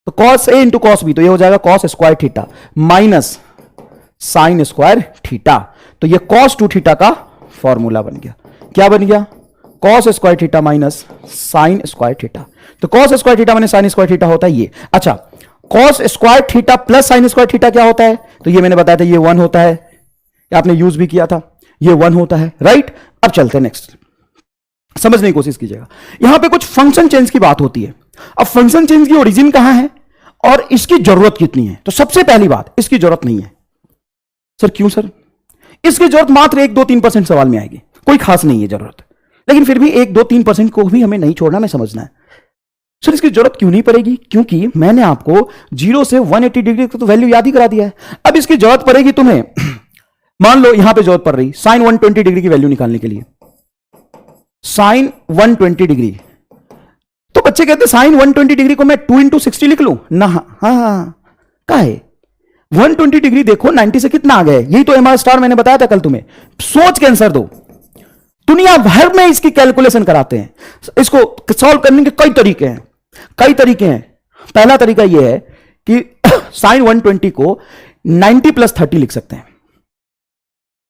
तो cos A into cos B, तो ये हो जाएगा cos square theta minus sine square theta. तो ये कॉस 2 थीटा का फॉर्मूला बन गया। क्या बन गया? Cos square theta minus sine square theta. तो cos square theta minus sine square theta होता है ये। अच्छा, cos square theta plus sine square theta क्या होता है? तो ये मैंने बताया था, ये 1 होता है, आपने यूज भी किया था, ये 1 होता है, राइट। अब चलते हैं नेक्स्ट, समझने की कोशिश कीजिएगा। यहां पे कुछ फंक्शन चेंज की बात होती है। अब फंक्शन चेंज की ओरिजिन कहां है और इसकी जरूरत कितनी है? तो सबसे पहली बात, इसकी जरूरत नहीं है। सर क्यों सर? इसकी जरूरत मात्र 1-2-3% सवाल में आएगी, कोई खास नहीं है जरूरत, लेकिन फिर भी 1-2-3% को भी हमें नहीं छोड़ना, में समझना है। सर इसकी जरूरत क्यों नहीं पड़ेगी? क्योंकि मैंने आपको 0 से 180 डिग्री का तो वैल्यू याद ही करा दिया है। अब इसकी जरूरत पड़ेगी तुम्हें, मान लो यहां पे जरूरत पड़ रही साइन 120 डिग्री की वैल्यू निकालने के लिए, साइन 120 डिग्री। तो बच्चे कहते हैं साइन 120 डिग्री को मैं 2 into 60 लिख लूं ना? हाँ, क्या है 120 डिग्री? देखो 90 से कितना आ गए, यही तो MR स्टार मैंने बताया था कल तुम्हें। सोच के आंसर दो। दुनिया भर में इसकी कैलकुलेशन कराते हैं, इसको सॉल्व करने के कई तरीके हैं, कई तरीके हैं। पहला तरीका यह है कि साइन 120 को 90 + 30 लिख सकते हैं,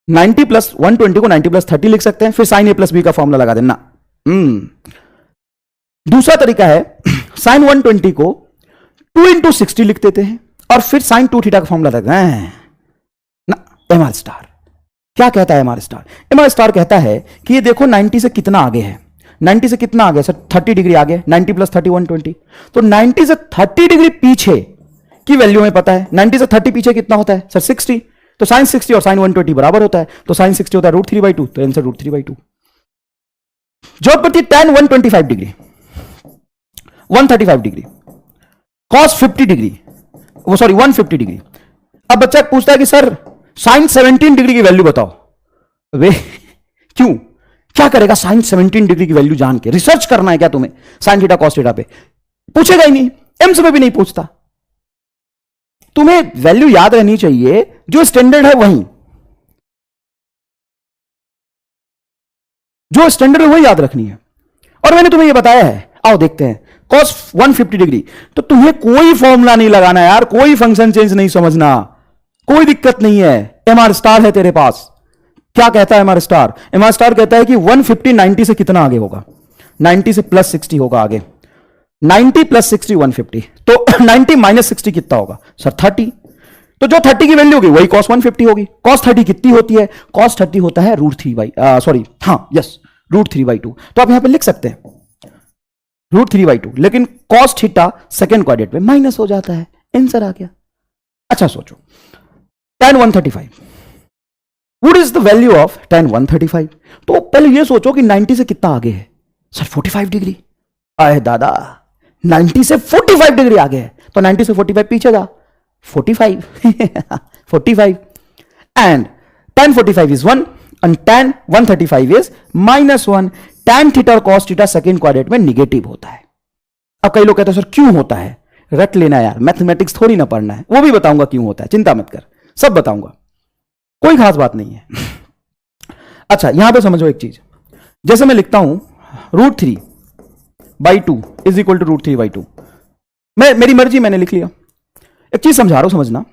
90 + 120 को 90 + 30 लिख सकते हैं, फिर साइन A + B का फॉर्मूला लगा देना। दूसरा तरीका है साइन 120 को 2 into 60 लिख देते हैं और फिर साइन 2 थीटा का फॉर्मूला लगता है ना। MR स्टार क्या कहता है? MR स्टार कहता है कि ये देखो 90 से कितना आगे है, 90 से कितना आगे सर? 30 डिग्री आगे, 90 + 30 120। तो 90 से 30 डिग्री पीछे की वैल्यू हमें पता है, 90 से 30 पीछे कितना होता है सर? 60। तो साइन 60 और साइन 120 बराबर होता है, तो साइन 60 होता है √3/2, तो आंसर √3/2। जरूरत पड़ती है tan 125 degree, 135 degree, cos 50 degree, वो सॉरी 150 डिग्री। अब बच्चा पूछता है कि सर साइन 17 डिग्री की वैल्यू बताओ। वे क्यों, क्या करेगा साइन 17 डिग्री की वैल्यू जान के? रिसर्च करना है क्या तुम्हें साइन थीटा कॉस थीटा पे? पूछेगा ही नहीं, एम्स में भी नहीं पूछता। तुम्हें वैल्यू याद रहनी चाहिए, जो स्टैंडर्ड है वही, जो स्टैंडर्ड है वही याद रखनी है। और मैंने तुम्हें यह बताया है, आओ देखते हैं cos 150 डिग्री। तो तुम्हें कोई फॉर्मूला नहीं लगाना यार, कोई फंक्शन चेंज नहीं समझना, कोई दिक्कत नहीं है। MR स्टार है तेरे पास। क्या कहता है MR स्टार? MR स्टार कहता है कि 150 90 से कितना आगे होगा? 90 से +60 होगा आगे, 90 + 60 150। तो 90 - 60 कितना होगा सर? 30। तो जो 30 की वैल्यू होगी वही cos 150 होगी। cos 30 कितनी होती है? cos 30 होता है √3/2। तो आप यहां पे लिख सकते हैं √3/2, लेकिन cos थीटा सेकेंड क्वाड्रेंट में माइनस हो जाता है, आंसर आ गया। अच्छा सोचो, tan 135, what is the value of tan 135? तो पहले यह सोचो कि 90 से कितना आगे है सर? 45 डिग्री। आए दादा, 90 से 45 डिग्री आगे है, तो 90 से 45 पीछे जा, 45 45 and tan 45 is 1 and tan 135 is -1। tan theta और cos थीटा सेकेंड क्वाड्रेंट में निगेटिव होता है। अब कई लोग कहते हैं सर क्यों होता है? रट लेना यार, मैथमेटिक्स थोड़ी ना पढ़ना है, वो भी बताऊंगा क्यों होता है, चिंता मत कर, सब बताऊंगा, कोई खास बात नहीं है। अच्छा यहां पे समझो एक चीज, जैसे मैं लिखता हूं √3/2 इज इक्वल टू √3/2, मेरी मर्जी, मैंने लिख लिया। एक चीज समझा रहा हूं, समझना।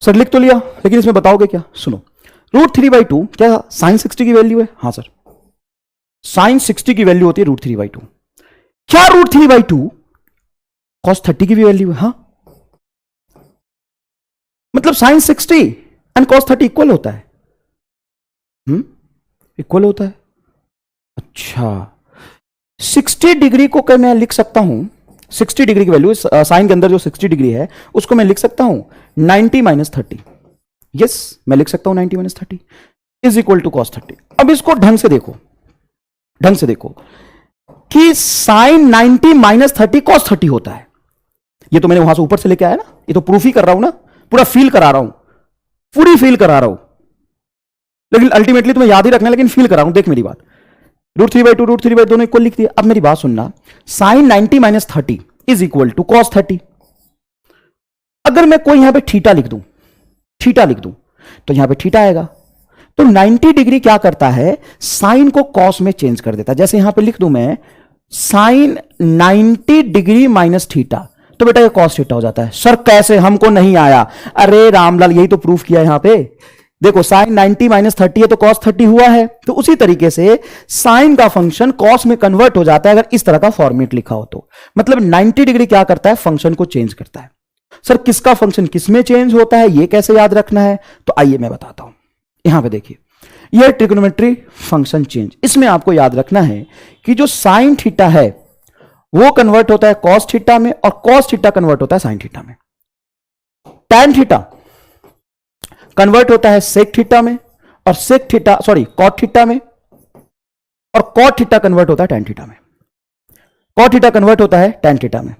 सर लिख तो लिया, लेकिन इसमें बताओगे क्या? सुनो, √3/2 क्या साइन 60 की वैल्यू है? हाँ सर, साइन 60 की वैल्यू होती है √3/2। क्या √3/2 cos 30 की भी वैल्यू है? हाँ, मतलब साइन 60 एंड cos 30 इक्वल होता है। इक्वल होता है। अच्छा, 60 डिग्री को क्या मैं लिख सकता हूं? 60 डिग्री की वैल्यू साइन के अंदर जो 60 डिग्री है उसको मैं लिख सकता हूं 90 - 30। यस, मैं लिख सकता हूं 90 - 30 इज इक्वल टू cos 30। अब इसको ढंग से देखो, ढंग से देखो कि साइन 90 - 30 cos 30 होता है। ये तो मैंने वहां से ऊपर से लेके आया ना, ये तो प्रूफ ही कर रहा हूं ना, पूरा फील करा रहा हूं, पूरी फील करा रहा हूं, लेकिन अल्टीमेटली तुम्हें याद ही रखना है, लेकिन फील करा रहा हूं। देख मेरी बात, √3/2 √3/2 दोनों इक्वल लिख दिया। अब मेरी बात सुनना, sine 90 - 30 is equal to cos 30। अगर मैं कोई यहां पे थीटा लिख दूं, थीटा लिख दूं, तो यहां पे थीटा आएगा। तो 90 डिग्री क्या करता है, साइन को कॉस में चेंज कर देता है। जैसे यहां पे लिख दूं मैं साइन 90 डिग्री माइनस थीटा, तो बेटा ये cos थीटा हो जाता है। सर कैसे, हमको नहीं आया? अरे रामलाल, यही तो प्रूफ किया यहां पे। देखो साइन 90 - 30 है तो cos 30 हुआ है। तो उसी तरीके से साइन का फंक्शन cos में कन्वर्ट हो जाता है अगर इस तरह का फॉर्मेट लिखा हो तो। मतलब 90 डिग्री क्या करता है, फंक्शन को चेंज करता है। सर किसका फंक्शन किस में चेंज होता है, यह कैसे याद रखना है? तो आइए मैं बताता हूं। यहां पे देखिए, यह ट्रिग्नोमेट्री फंक्शन चेंज, इसमें आपको याद रखना है कि जो साइन थीटा है वो कन्वर्ट होता है cos थीटा में, और cos थीटा कन्वर्ट होता है साइन थीटा में। tan थीटा कन्वर्ट होता है sec थीटा में, और sec थीटा cot थीटा में, और cot थीटा कन्वर्ट होता है tan थीटा में। cot थीटा कन्वर्ट होता है tan थीटा में।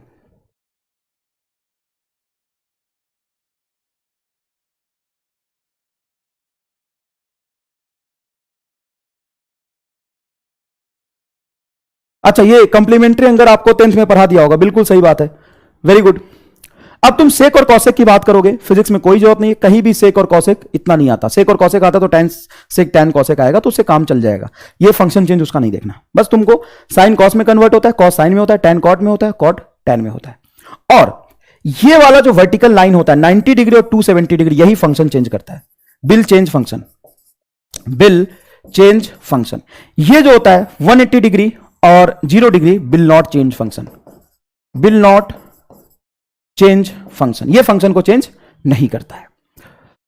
अच्छा, ये कंप्लीमेंट्री एंगल आपको 10th में पढ़ा दिया होगा, बिल्कुल सही बात है, वेरी गुड। अब तुम सेक और कॉसेक की बात करोगे, फिजिक्स में कोई जरूरत नहीं है, कहीं भी सेक और कॉसेक इतना नहीं आता। सेक और कॉसेक आता तो tan सेक tan कॉसेक आएगा, तो उससे काम चल जाएगा। ये फंक्शन चेंज उसका नहीं देखना, बस तुमको साइन कॉस में कन्वर्ट होता है, कॉस साइन में होता है, tan कॉट में होता है, कॉट tan में होता है। और ये वाला जो वर्टिकल लाइन होता है 90 डिग्री और 270 डिग्री, यही फंक्शन चेंज करता है, bill change function, bill change function. ये जो होता है 180 डिग्री और 0 degree, bill not change function, bill not change function, ये फंक्शन को चेंज नहीं करता है।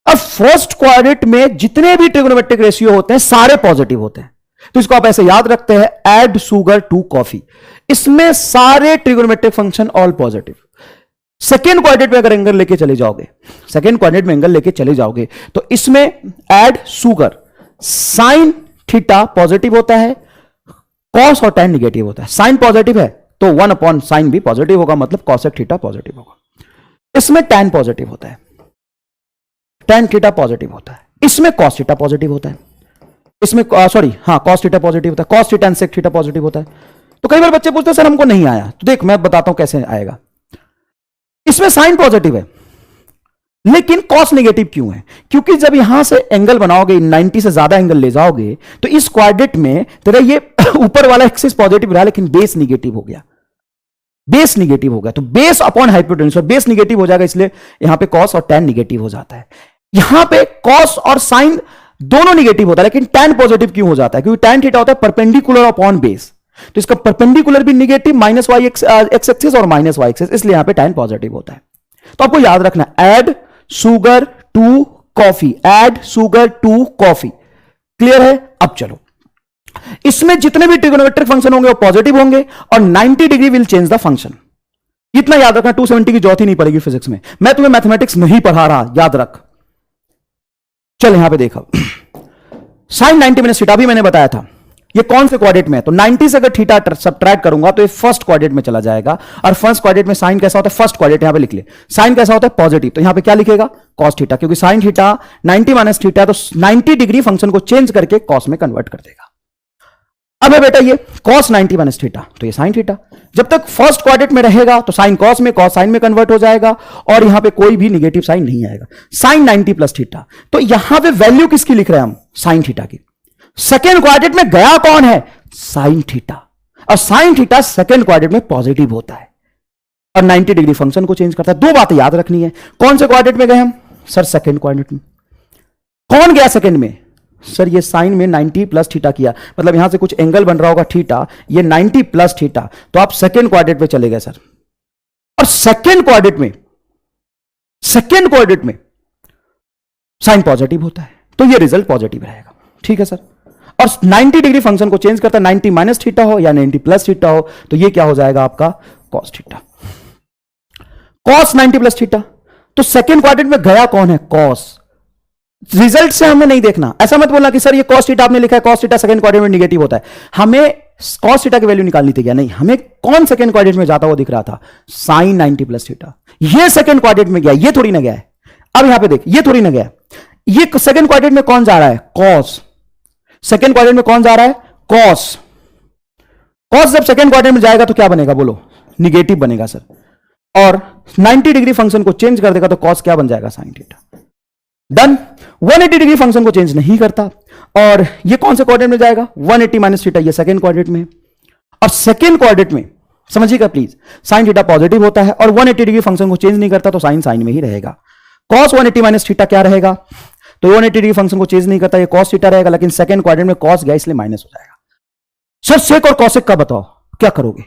अब फर्स्ट क्वाड्रेंट में जितने भी ट्रिग्नोमेट्रिक रेशियो होते हैं सारे पॉजिटिव होते हैं, तो इसको आप ऐसे याद रखते हैं, ऐड शुगर टू कॉफी, इसमें सारे trigonometric function all positive. Second quadrant में अगर एंगल लेके चले जाओगे, सेकेंड क्वाड्रेंट में एंगल लेके चले जाओगे, तो इसमें add sugar sine theta positive होता है, कॉस और tan निगेटिव होता है। साइन पॉजिटिव है तो 1/sin भी पॉजिटिव होगा, मतलब cosec थीटा पॉजिटिव होगा। इसमें tan पॉजिटिव होता है, tan थीटा पॉजिटिव होता है, इसमें cos थीटा पॉजिटिव होता है, इसमें cos थीटा पॉजिटिव होता है, cos theta and sec theta positive होता है। तो कई बार बच्चे पूछते हैं सर हमको नहीं आया, तो देख मैं बताता हूं कैसे आएगा। इसमें साइन पॉजिटिव है लेकिन कॉस नेगेटिव क्यों है? क्योंकि जब यहां से एंगल बनाओगे, 90 से ज्यादा एंगल ले जाओगे, तो इस क्वाड्रेंट में तेरा ये ऊपर वाला एक्सिस पॉजिटिव रहा लेकिन बेस नेगेटिव हो गया, बेस नेगेटिव हो गया, तो बेस अपॉन हाइपोटेन्यूज, और बेस नेगेटिव हो जाएगा, इसलिए यहां पे कॉस और tan नेगेटिव हो जाता है। यहां पे कॉस और साइन दोनों नेगेटिव होता है, लेकिन tan पॉजिटिव क्यों हो जाता है? क्योंकि tan थीटा होता है परपेंडिकुलर अपॉन बेस, तो इसका परपेंडिकुलर भी negative, minus Y X axis और माइनस वाई एक्सिस, इसलिए यहां पे tan पॉजिटिव होता है। तो आपको याद रखना, add sugar to coffee, add sugar to coffee, clear है? अब चलो, इसमें जितने भी ट्रिग्नोमेट्रिक फंक्शन होंगे वो पॉजिटिव होंगे, और 90 degree will change the function. इतना याद रखना, 270 की जरूरत ही नहीं पड़ेगी फिजिक्स में, मैं तुम्हें मैथमेटिक्स नहीं पढ़ा रहा, याद रख। चल यहां पे देखो, साइन 90 माइनस थीटा भी मैंने बताया था, ये कौन से क्वाड्रेंट में है? तो 90 से अगर थीटा सबट्रैक्ट करूंगा तो ये फर्स्ट क्वाड्रेंट में चला जाएगा, और फर्स्ट क्वाड्रेंट में साइन कैसा होता है? फर्स्ट क्वाड्रेंट यहां पे लिख ले, साइन कैसा होता है? पॉजिटिव, तो यहां पे क्या लिखेगा? कॉस थीटा, क्योंकि साइन थीटा 90 माइनस थीटा, तो 90 डिग्री फंक्शन को चेंज करके कॉस में कन्वर्ट कर देगा। अब है बेटा ये cos 90 माइनस थीटा, तो ये साइन थीटा, जब तक फर्स्ट क्वाड्रेंट में रहेगा तो साइन कॉस में, कॉस साइन में कन्वर्ट हो जाएगा, और यहां पे कोई भी निगेटिव साइन नहीं आएगा। साइन 90 प्लस थीटा, तो यहां पे वैल्यू किसकी लिख रहे हैं हम? साइन थीटा की। सेकेंड क्वाड्रेंट में गया कौन है? साइन थीटा, और साइन थीटा सेकेंड क्वाड्रेंट में पॉजिटिव होता है और 90 डिग्री फंक्शन को चेंज करता है। दो बातें याद रखनी है, कौन से क्वाड्रेंट में गए हम? सर सेकंड क्वाड्रेंट में। कौन गया सेकंड में? सर ये साइन में 90 प्लस थीटा किया, मतलब यहां से कुछ एंगल बन रहा होगा थीटा, ये 90 प्लस थीटा, तो आप सेकंड क्वाड्रेंट में चले गए सर। और सेकंड क्वाड्रेंट में साइन पॉजिटिव होता है, तो ये रिजल्ट पॉजिटिव रहेगा। ठीक है सर। और 90 डिग्री फंक्शन को चेंज करता है, 90 माइनस थीटा हो या 90 प्लस थीटा हो, तो ये क्या हो जाएगा आपका cos theta, cos 90 plus theta. तो सेकंड क्वाड्रेंट में गया कौन है? कॉस। रिजल्ट से हमें नहीं देखना, ऐसा मत बोलना कि सर ये कॉस थीटा आपने लिखा है, कॉस थीटा सेकंड क्वाड्रेंट में नेगेटिव होता है। हमें कॉस थीटा की वैल्यू निकालनी थी क्या? नहीं, हमें कौन सेकंड क्वाड्रेंट में जाता हुआ दिख रहा था? Sine 90 plus theta. ये सेकंड क्वाड्रेंट में गया, ये थोड़ी ना गया है। अब यहां पे देख, ये थोड़ी ना गया, ये सेकंड क्वाड्रेंट में कौन जा रहा है? कॉस। सेकंड क्वाड्रेंट में कौन जा रहा है? कॉस। कॉस जब सेकंड क्वाड्रेंट में जाएगा तो क्या बनेगा बोलो? निगेटिव बनेगा सर। और 90 डिग्री फंक्शन को चेंज कर देगा तो कॉस क्या बन जाएगा? Sine theta. Done. 180 degree function को चेंज नहीं करता, और ये कौन से क्वाड्रेंट में जाएगा? 180 माइनस थीटा, ये सेकंड क्वाड्रेंट में। और सेकंड क्वाड्रेंट में समझिएगा प्लीज, साइन थीटा पॉजिटिव होता है और 180 डिग्री फंक्शन को चेंज नहीं करता, तो साइन साइन में ही रहेगा। कॉस 180 माइनस थीटा क्या रहेगा? तो 180 डिग्री फंक्शन को चेंज नहीं करता, ये कॉस थीटा रहेगा, लेकिन सेकंड क्वाड्रेंट में कॉस गया इसलिए माइनस हो जाएगा। सर सेक और कॉसेक का बताओ क्या करोगे?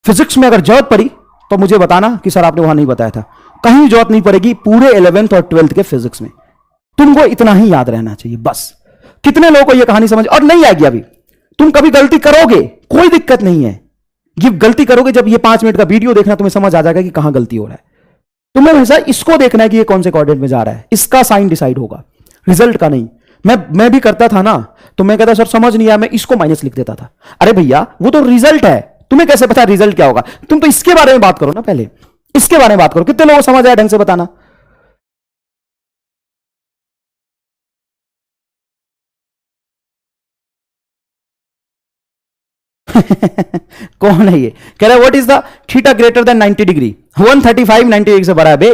फिजिक्स में अगर जरूरत पड़ी तो मुझे बताना कि सर आपने वहां नहीं बताया था। कहीं जरूरत नहीं पड़ेगी, पूरे 11th और 12th के फिजिक्स में तुमको इतना ही याद रहना चाहिए बस। कितने लोगों को यह कहानी समझ और नहीं आएगी? अभी तुम कभी गलती करोगे, कोई दिक्कत नहीं है। ये गलती करोगे जब ये 5 मिनट का वीडियो देखना, तुम्हें समझ आ जाएगा कि कहां गलती हो रहा है। तुम्हें हमेशा इसको देखना है कि ये कौन से क्वाड्रेंट में जा रहा है, इसका साइन डिसाइड होगा, रिजल्ट का नहीं। मैं भी करता था ना, तो मैं कहता सर समझ नहीं आया, मैं इसको माइनस लिख देता था। अरे भैया वो तो रिजल्ट है, तुम्हें कैसे पता रिजल्ट क्या होगा? तुम तो इसके बारे में बात करो ना, पहले इसके बारे में बात करो। कितने लोगों को समझ आया ढंग से बताना? कौन है ये? कह रहा है what is the theta greater than 90 degree? 135 90 degree से बड़ा है बे,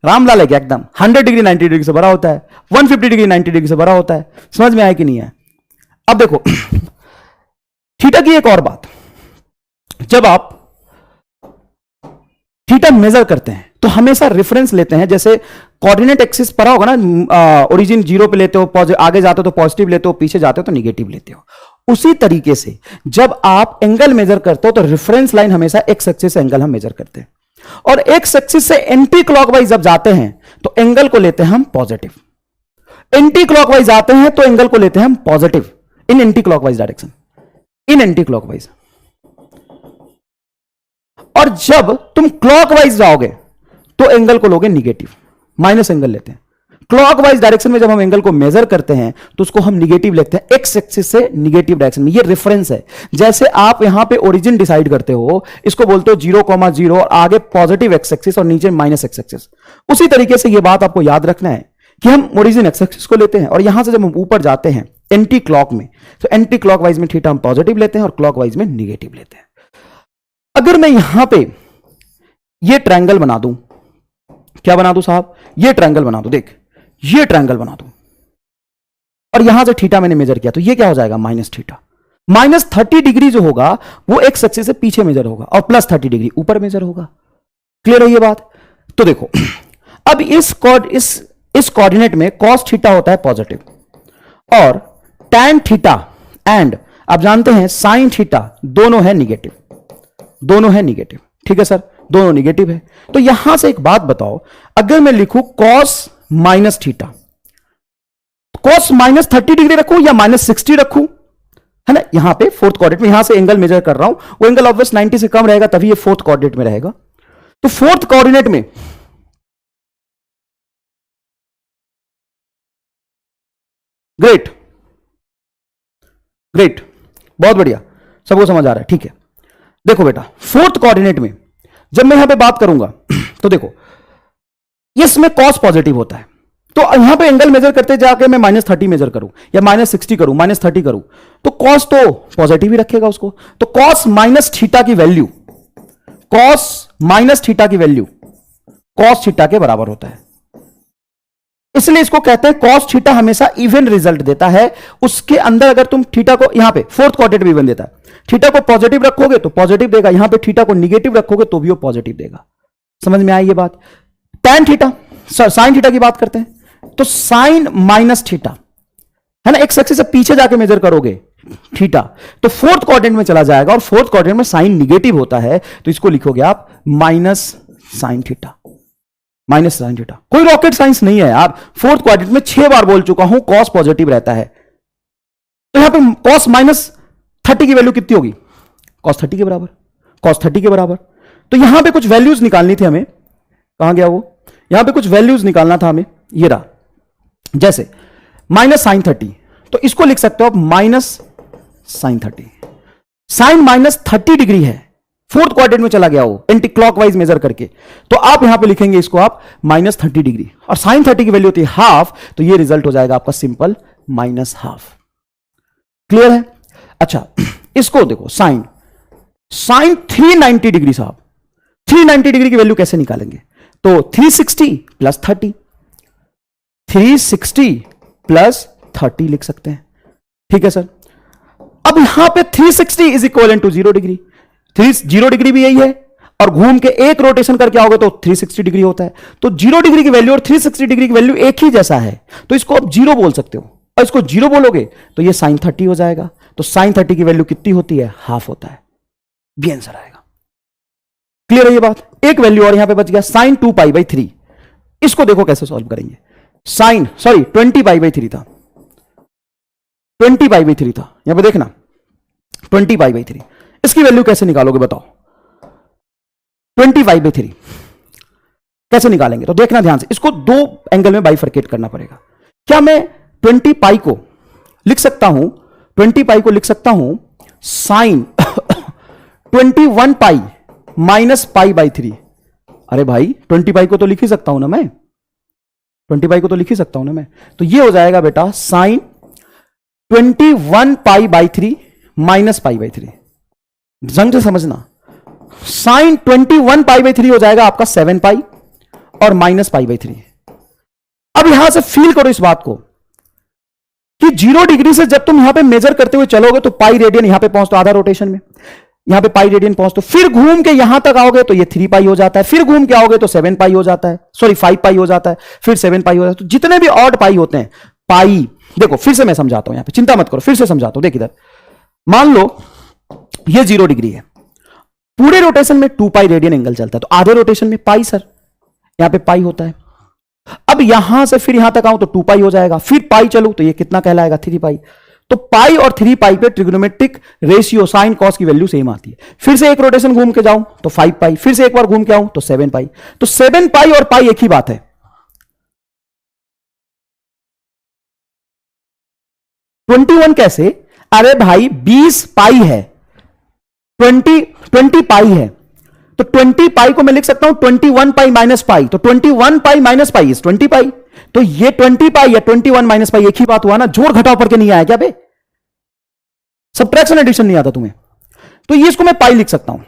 रामलाल है क्या एकदम? 100 डिग्री 90 डिग्री से बड़ा होता है, 150 डिग्री 90 डिग्री से बड़ा होता है। समझ में आया कि नहीं है? अब देखो थीटा की एक और बात, जब आप थीटा मेजर करते हैं तो हमेशा रेफरेंस लेते हैं। जैसे कोऑर्डिनेट एक्सिस पढ़ा होगा ना, ओरिजिन 0 पे लेते हो, आगे जाते हो तो पॉजिटिव लेते हो, पीछे जाते हो तो निगेटिव लेते हो। उसी तरीके से जब आप एंगल मेजर करते हो तो रेफरेंस लाइन हमेशा एक्स एक्सिस से एंगल हम मेजर करते हैं, और एक्स एक्सिस से एंटी क्लॉकवाइज जब जाते हैं तो एंगल को लेते हैं हम पॉजिटिव, एंटी क्लॉकवाइज आते हैं तो एंगल को लेते हैं हम positive in anti clockwise direction, in anti clockwise. और जब तुम क्लॉकवाइज जाओगे तो एंगल को लोगे निगेटिव, माइनस एंगल लेते हैं। क्लॉकवाइज डायरेक्शन में जब हम एंगल को मेजर करते हैं तो उसको हम निगेटिव लेते हैं, एक्स एक्सिस से निगेटिव डायरेक्शन में। ये रेफरेंस है। जैसे आप यहां पे ओरिजिन डिसाइड करते हो, इसको बोलते हो 0,0 और आगे पॉजिटिव एक्स एक्सिस और नीचे माइनस एक्स एक्सिस। उसी तरीके से ये बात आपको याद रखना है कि हम ओरिजिन एक्स एक्सिस को लेते हैं, और यहां से जब हम ऊपर जाते हैं एंटी क्लॉक में, तो एंटी क्लॉकवाइज में थीटा हम पॉजिटिव लेते हैं और क्लॉकवाइज में निगेटिव लेते हैं। अगर मैं यहां पे ये ट्रायंगल बना दूं, क्या बना दूं साहब? ये ट्रायंगल बना दूं, देख ये ट्रायंगल बना दूं, और यहां से थीटा मैंने मेजर किया, तो ये क्या हो जाएगा? Minus theta. माइनस 30 डिग्री जो होगा वो एक्स एक्सिस से पीछे मेजर होगा, और प्लस 30 डिग्री ऊपर मेजर होगा। क्लियर है ये बात? तो देखो अब इस कोऑर्डिनेट में कॉस थीटा होता है पॉजिटिव, और टैन थीटा एंड आप जानते हैं साइन थीटा दोनों है निगेटिव, दोनों है निगेटिव। ठीक है सर, दोनों निगेटिव है। तो यहां से एक बात बताओ, अगर मैं लिखूं cos minus theta, cos minus 30 degree रखूं या माइनस 60 रखूं, है ना? यहां पे फोर्थ कोऑर्डिनेट में यहां से एंगल मेजर कर रहा हूं, वो एंगल ऑब्वियस 90 से कम रहेगा, तभी ये फोर्थ कोऑर्डिनेट में रहेगा। तो फोर्थ कोऑर्डिनेट में ग्रेट ग्रेट, बहुत बढ़िया, सबको समझ आ रहा है? ठीक है। देखो बेटा, फोर्थ कोऑर्डिनेट में जब मैं यहां पे बात करूंगा तो देखो इसमें कॉस पॉजिटिव होता है, तो यहां पे एंगल मेजर करते जाके मैं माइनस 30 मेजर करूं या माइनस 60 करूं, माइनस 30 करूं, तो कॉस तो पॉजिटिव ही रखेगा उसको। तो कॉस माइनस थीटा की वैल्यू, कॉस माइनस थीटा की वैल्यू कॉस थीटा के बराबर होता है, इसलिए इसको कहते हैं कॉस थीटा हमेशा इवन रिजल्ट देता है। उसके अंदर अगर तुम थीटा को यहां पे फोर्थ क्वाड्रेंट भी इवन देता है, थीटा को पॉजिटिव रखोगे तो पॉजिटिव देगा, यहां पे थीटा को निगेटिव रखोगे तो भी वो पॉजिटिव देगा। समझ में आई ये बात? टैन थीटा साइन थीटा की बात करते हैं, तो साइन माइनस थीटा है ना, एक्स एक्सिस से पीछे जाके मेजर करोगे थीटा, तो फोर्थ क्वाड्रेंट में चला जाएगा, और फोर्थ क्वाड्रेंट में साइन निगेटिव होता है, तो इसको लिखोगे आप minus sine theta. Minus sine theta कोई रॉकेट साइंस नहीं है यार, फोर्थ क्वाड्रेंट में 6 बार बोल चुका हूं कॉस पॉजिटिव रहता है, तो यहां पे कॉस माइनस 30 की वैल्यू कितनी होगी, कॉस 30 के बराबर, कॉस 30 के बराबर। तो यहां पे कुछ वैल्यूज निकालनी थी हमें, कहां गया वो, यहां पे कुछ वैल्यूज निकालना था हमें, ये रहा, जैसे माइनस साइन 30, तो इसको लिख सकते हो आप minus sine 30। Sine minus 30 degree है, फोर्थ क्वाड्रेंट में चला गया वो एंटी क्लॉकवाइज मेजर करके, तो आप यहां पे लिखेंगे इसको आप माइनस 30 डिग्री, और साइन 30 की वैल्यू होती है हाफ, तो ये रिजल्ट हो जाएगा आपका सिंपल माइनस हाफ। क्लियर है? अच्छा, इसको देखो, साइन साइन 390 डिग्री साहब, 390 डिग्री की वैल्यू कैसे निकालेंगे, तो 360 प्लस 30, 360 प्लस 30 लिख सकते हैं, ठीक है सर। अब यहां पे 360 is equal to 0 degree, 0 degree भी यही है, और घूम के एक रोटेशन करके आओगे तो 360 डिग्री होता है, तो 0 डिग्री की वैल्यू और 360 डिग्री की वैल्यू एक ही जैसा है, तो इसको आप 0 बोल सकते हो, और इसको 0 बोलोगे तो ये साइन 30 हो जाएगा, तो साइन 30 की वैल्यू कितनी होती है, हाफ होता है, भी आंसर आएगा। क्लियर है ये बात? एक वैल्यू और यहां पे बच गया, साइन 2 पाई बाई 3, इसको देखो कैसे सॉल्व करेंगे, साइन 20 पाई बाई 3 था, 20 पाई बाई 3 था, यहां पे देखना 20 पाई बाई 3, इसकी वैल्यू कैसे निकालोगे बताओ, 20 पाई बाई 3 कैसे निकालेंगे, तो देखना ध्यान से, इसको दो एंगल में बाइफरकेट करना पड़ेगा। क्या मैं 20 पाई को लिख सकता हूं, 20 पाई को लिख सकता हूं sine 21 pi minus pi by 3, अरे भाई 20 पाई को तो लिख ही सकता हूं ना मैं, 20 पाई को तो लिख ही सकता हूं ना मैं, तो ये हो जाएगा बेटा sine 21 pi by 3 minus pi by 3, जंग से समझना, साइन 21 पाई बाई 3 हो जाएगा आपका 7 पाई और माइनस पाई बाई 3। अब यहां से फील करो इस बात को कि 0 डिग्री से जब तुम यहां पे मेजर करते हुए चलोगे तो पाई रेडियन यहां पे पहुंच तो आधा रोटेशन में, यहां पे पाई रेडियन पहुंच, तो फिर घूम के यहां तक आओगे तो ये 3 पाई हो जाता है, फिर घूम के आओगे तो 7 पाई हो जाता है, सॉरी 5 पाई हो जाता है, फिर 7 पाई हो जाता है, तो जितने भी ऑड पाई होते हैं, पाई देखो फिर से मैं समझाता हूं, यहां पे चिंता मत करो, फिर से समझाता हूं, देख इधर, मान लो ये 0 डिग्री है, पूरे रोटेशन में 2 पाई रेडियन एंगल चलता है, तो आधे रोटेशन में पाई सर, यहां पे पाई होता है। अब यहां से फिर यहां तक आऊं तो 2 पाई हो जाएगा, फिर पाई चलूं तो ये कितना कहलाएगा, 3 पाई। तो पाई और 3 पाई पे ट्रिग्नोमेट्रिक रेशियो साइन कॉस की वैल्यू सेम आती है। फिर से एक रोटेशन घूम के जाऊं तो 5 पाई, फिर से एक बार घूम के आऊं तो 7 पाई, तो 7 पाई और पाई एक ही बात है। 21 कैसे, अरे भाई 20 पाई है, 20 पाई है, तो 20 पाई को मैं लिख सकता हूं 21 पाई माइनस पाई, तो 21 पाई माइनस पाई इज 20 पाई, तो ये 20 पाई या 21 माइनस पाई एक ही बात हुआ ना, जोड़ घटाव पर के नहीं आया क्या बे, सब्ट्रैक्शन एडिशन नहीं आता तुम्हें, तो ये इसको मैं पाई लिख सकता हूं,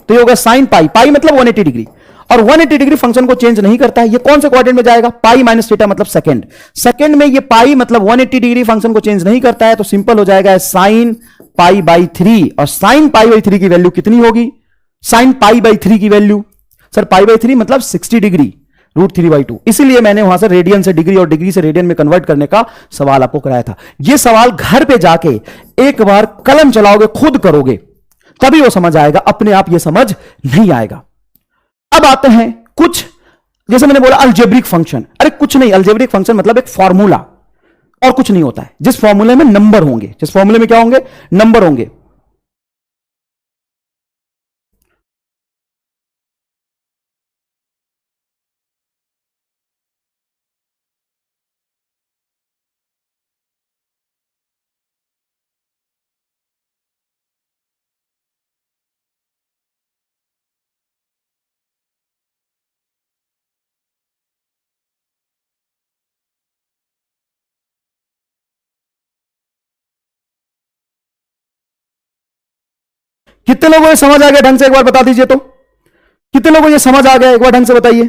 तो ये होगा साइन पाई, पाई मतलब 180 डिग्री, और 180 डिग्री फंक्शन को चेंज नहीं करता है, ये कौन से क्वाड्रेंट में जाएगा, पाई माइनस थीटा मतलब सेकंड, सेकंड में ये पाई मतलब 180 डिग्री फंक्शन को चेंज नहीं करता है, तो सिंपल हो जाएगा साइन पाई बाई 3, और साइन पाई बाई 3 की वैल्यू कितनी होगी, साइन पाई बाई 3 की वैल्यू, सर पाई बाई 3 मतलब 60 डिग्री √3/2, इसीलिए मैंने वहां से रेडियन से डिग्री और डिग्री से रेडियन में कन्वर्ट करने का सवाल आपको कराया था। यह सवाल घर पे जाके एक बार कलम चलाओगे, खुद करोगे, तभी वो समझ आएगा, अपने आप ये समझ नहीं आएगा। अब आते हैं कुछ, जैसे मैंने बोला अलजेब्रिक फंक्शन, अरे कुछ नहीं, अलजेब्रिक फंक्शन मतलब एक फॉर्मूला, और कुछ नहीं होता है, जिस फॉर्मूले में नंबर होंगे, जिस फॉर्मूले में क्या होंगे, नंबर होंगे। कितने लोगों को ये समझ आ गया ढंग से, एक बार बता दीजिए तो, कितने लोगों को ये समझ आ गया, एक बार ढंग से बताइए।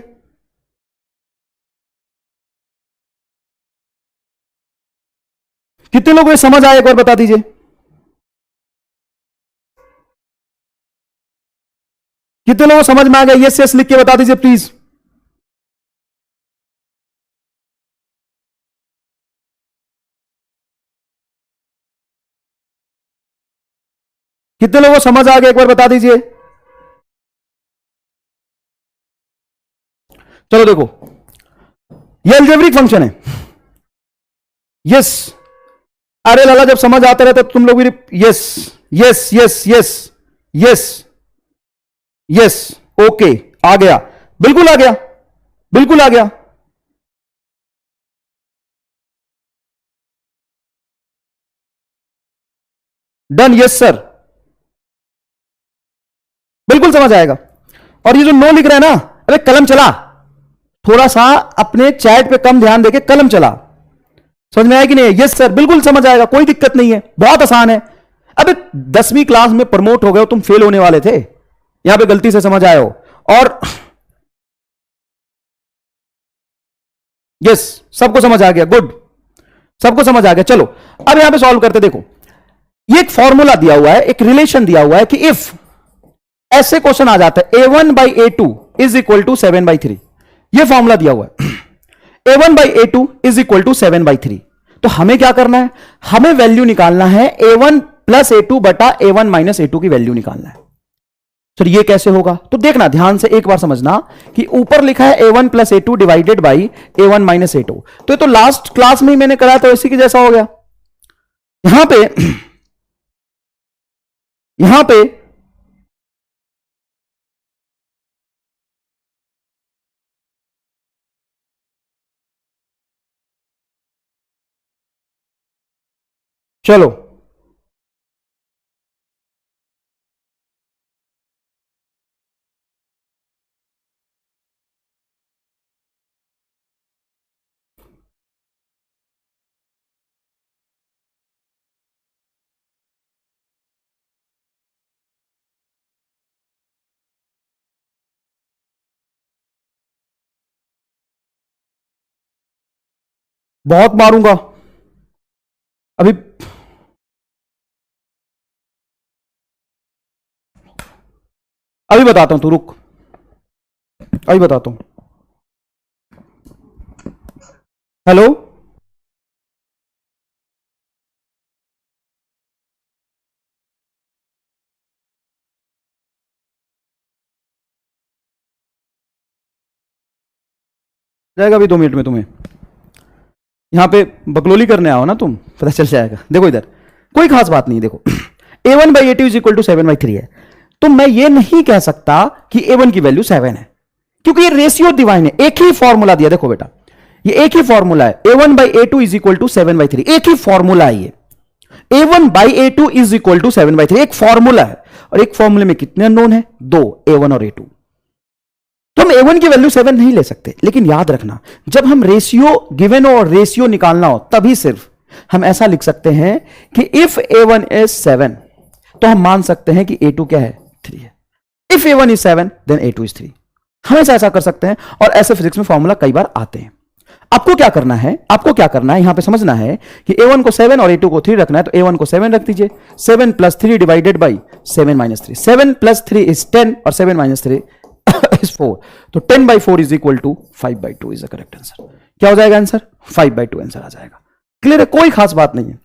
कितने लोगों को ये समझ आया, एक बार बता दीजिए। कितने लोगों को समझ में आ गया, यस यस लिख के बता दीजिए प्लीज। कितने लोगों को समझ आ गया एक बार बता दीजिए। चलो देखो, ये अलजेब्रिक फंक्शन है। यस, अरे लाला जब समझ आता रहता है तुम लोग भी yes yes yes yes yes yes, okay, आ गया, बिल्कुल आ गया, बिल्कुल आ गया। डन, यस सर, बिल्कुल समझ आएगा। और ये जो नो लिख रहा है ना, अरे कलम चला, थोड़ा सा अपने चैट पे कम ध्यान देके कलम चला। समझ में आया कि नहीं? यस सर, बिल्कुल समझ आएगा, कोई दिक्कत नहीं है, बहुत आसान है। अबे 10वीं क्लास में प्रमोट हो गए हो, तुम फेल होने वाले थे, यहां पे गलती से समझ आए हो। और यस, सबको समझ आ गया, गुड, सबको समझ आ गया। चलो अब यहां पे सॉल्व करते, देखो ये एक फॉर्मूला दिया हुआ है, एक रिलेशन दिया हुआ है कि इफ ऐसे क्वेश्चन आ जाता है a1/a2 इज इक्वल टू 7/3, ये फॉर्मूला दिया हुआ है a1/a2 इज इक्वल टू 7/3। तो हमें क्या करना है, हमें वैल्यू निकालना है a1 प्लस a2 बटा a1 माइनस a2 की वैल्यू निकालना है। सर ये कैसे होगा? तो देखना ध्यान से, एक बार समझना कि ऊपर लिखा है a1 plus a2 divided by a1 minus a2, तो ये तो लास्ट क्लास में ही मैंने कराया था, इसी के जैसा हो गया। यहां पे चलो बहुत मारूंगा अभी, अभी बताता हूं, तू रुक, अभी बताता हूं। हेलो, जाएगा अभी 2 मिनट में, तुम्हें यहां पे बकलोली करने आओ ना तुम, पता चल जाएगा। देखो इधर कोई खास बात नहीं, देखो a1/a2 इज इक्वल टू 7/3 है, तो मैं ये नहीं कह सकता कि a1 की वैल्यू 7 है, क्योंकि ये रेशियो डिवाइन है। एक ही फॉर्मूला दिया, देखो बेटा ये एक ही फॉर्मूला है, a1/a2 इज इक्वल टू 7/3, एक ही फॉर्मूला है ये, a1/a2 इज इक्वल टू 7/3, एक फॉर्मूला है। और एक फॉर्मूले में कितने अननोन है? 2, a1 और a2। तो हम a1 की वैल्यू 7 नहीं ले सकते, लेकिन याद रखना जब हम रेशियो गिवन हो और रेशियो निकालना हो तभी सिर्फ हम ऐसा लिख सकते हैं कि इफ a1 इज 7 तो हम मान सकते हैं कि a2 क्या है? 3 है। If a1 is 7 then a2 is 3। हमेशा ऐसा कर सकते हैं, और ऐसे फिजिक्स में फॉर्मूला कई बार आते हैं। आपको क्या करना है, आपको क्या करना है, यहां पे समझना है कि a1 को 7 और a2 को 3 रखना है, तो a1 को 7 रख दीजिए, 7 plus 3 divided by 7 minus 3, 7 plus 3 is 10 और 7 माइनस 3 इज 4, तो 10/4 is equal to 5/2 is the correct answer. क्या हो जाएगा आंसर? 5/2 आंसर आ जाएगा। क्लियर है, कोई खास बात नहीं है।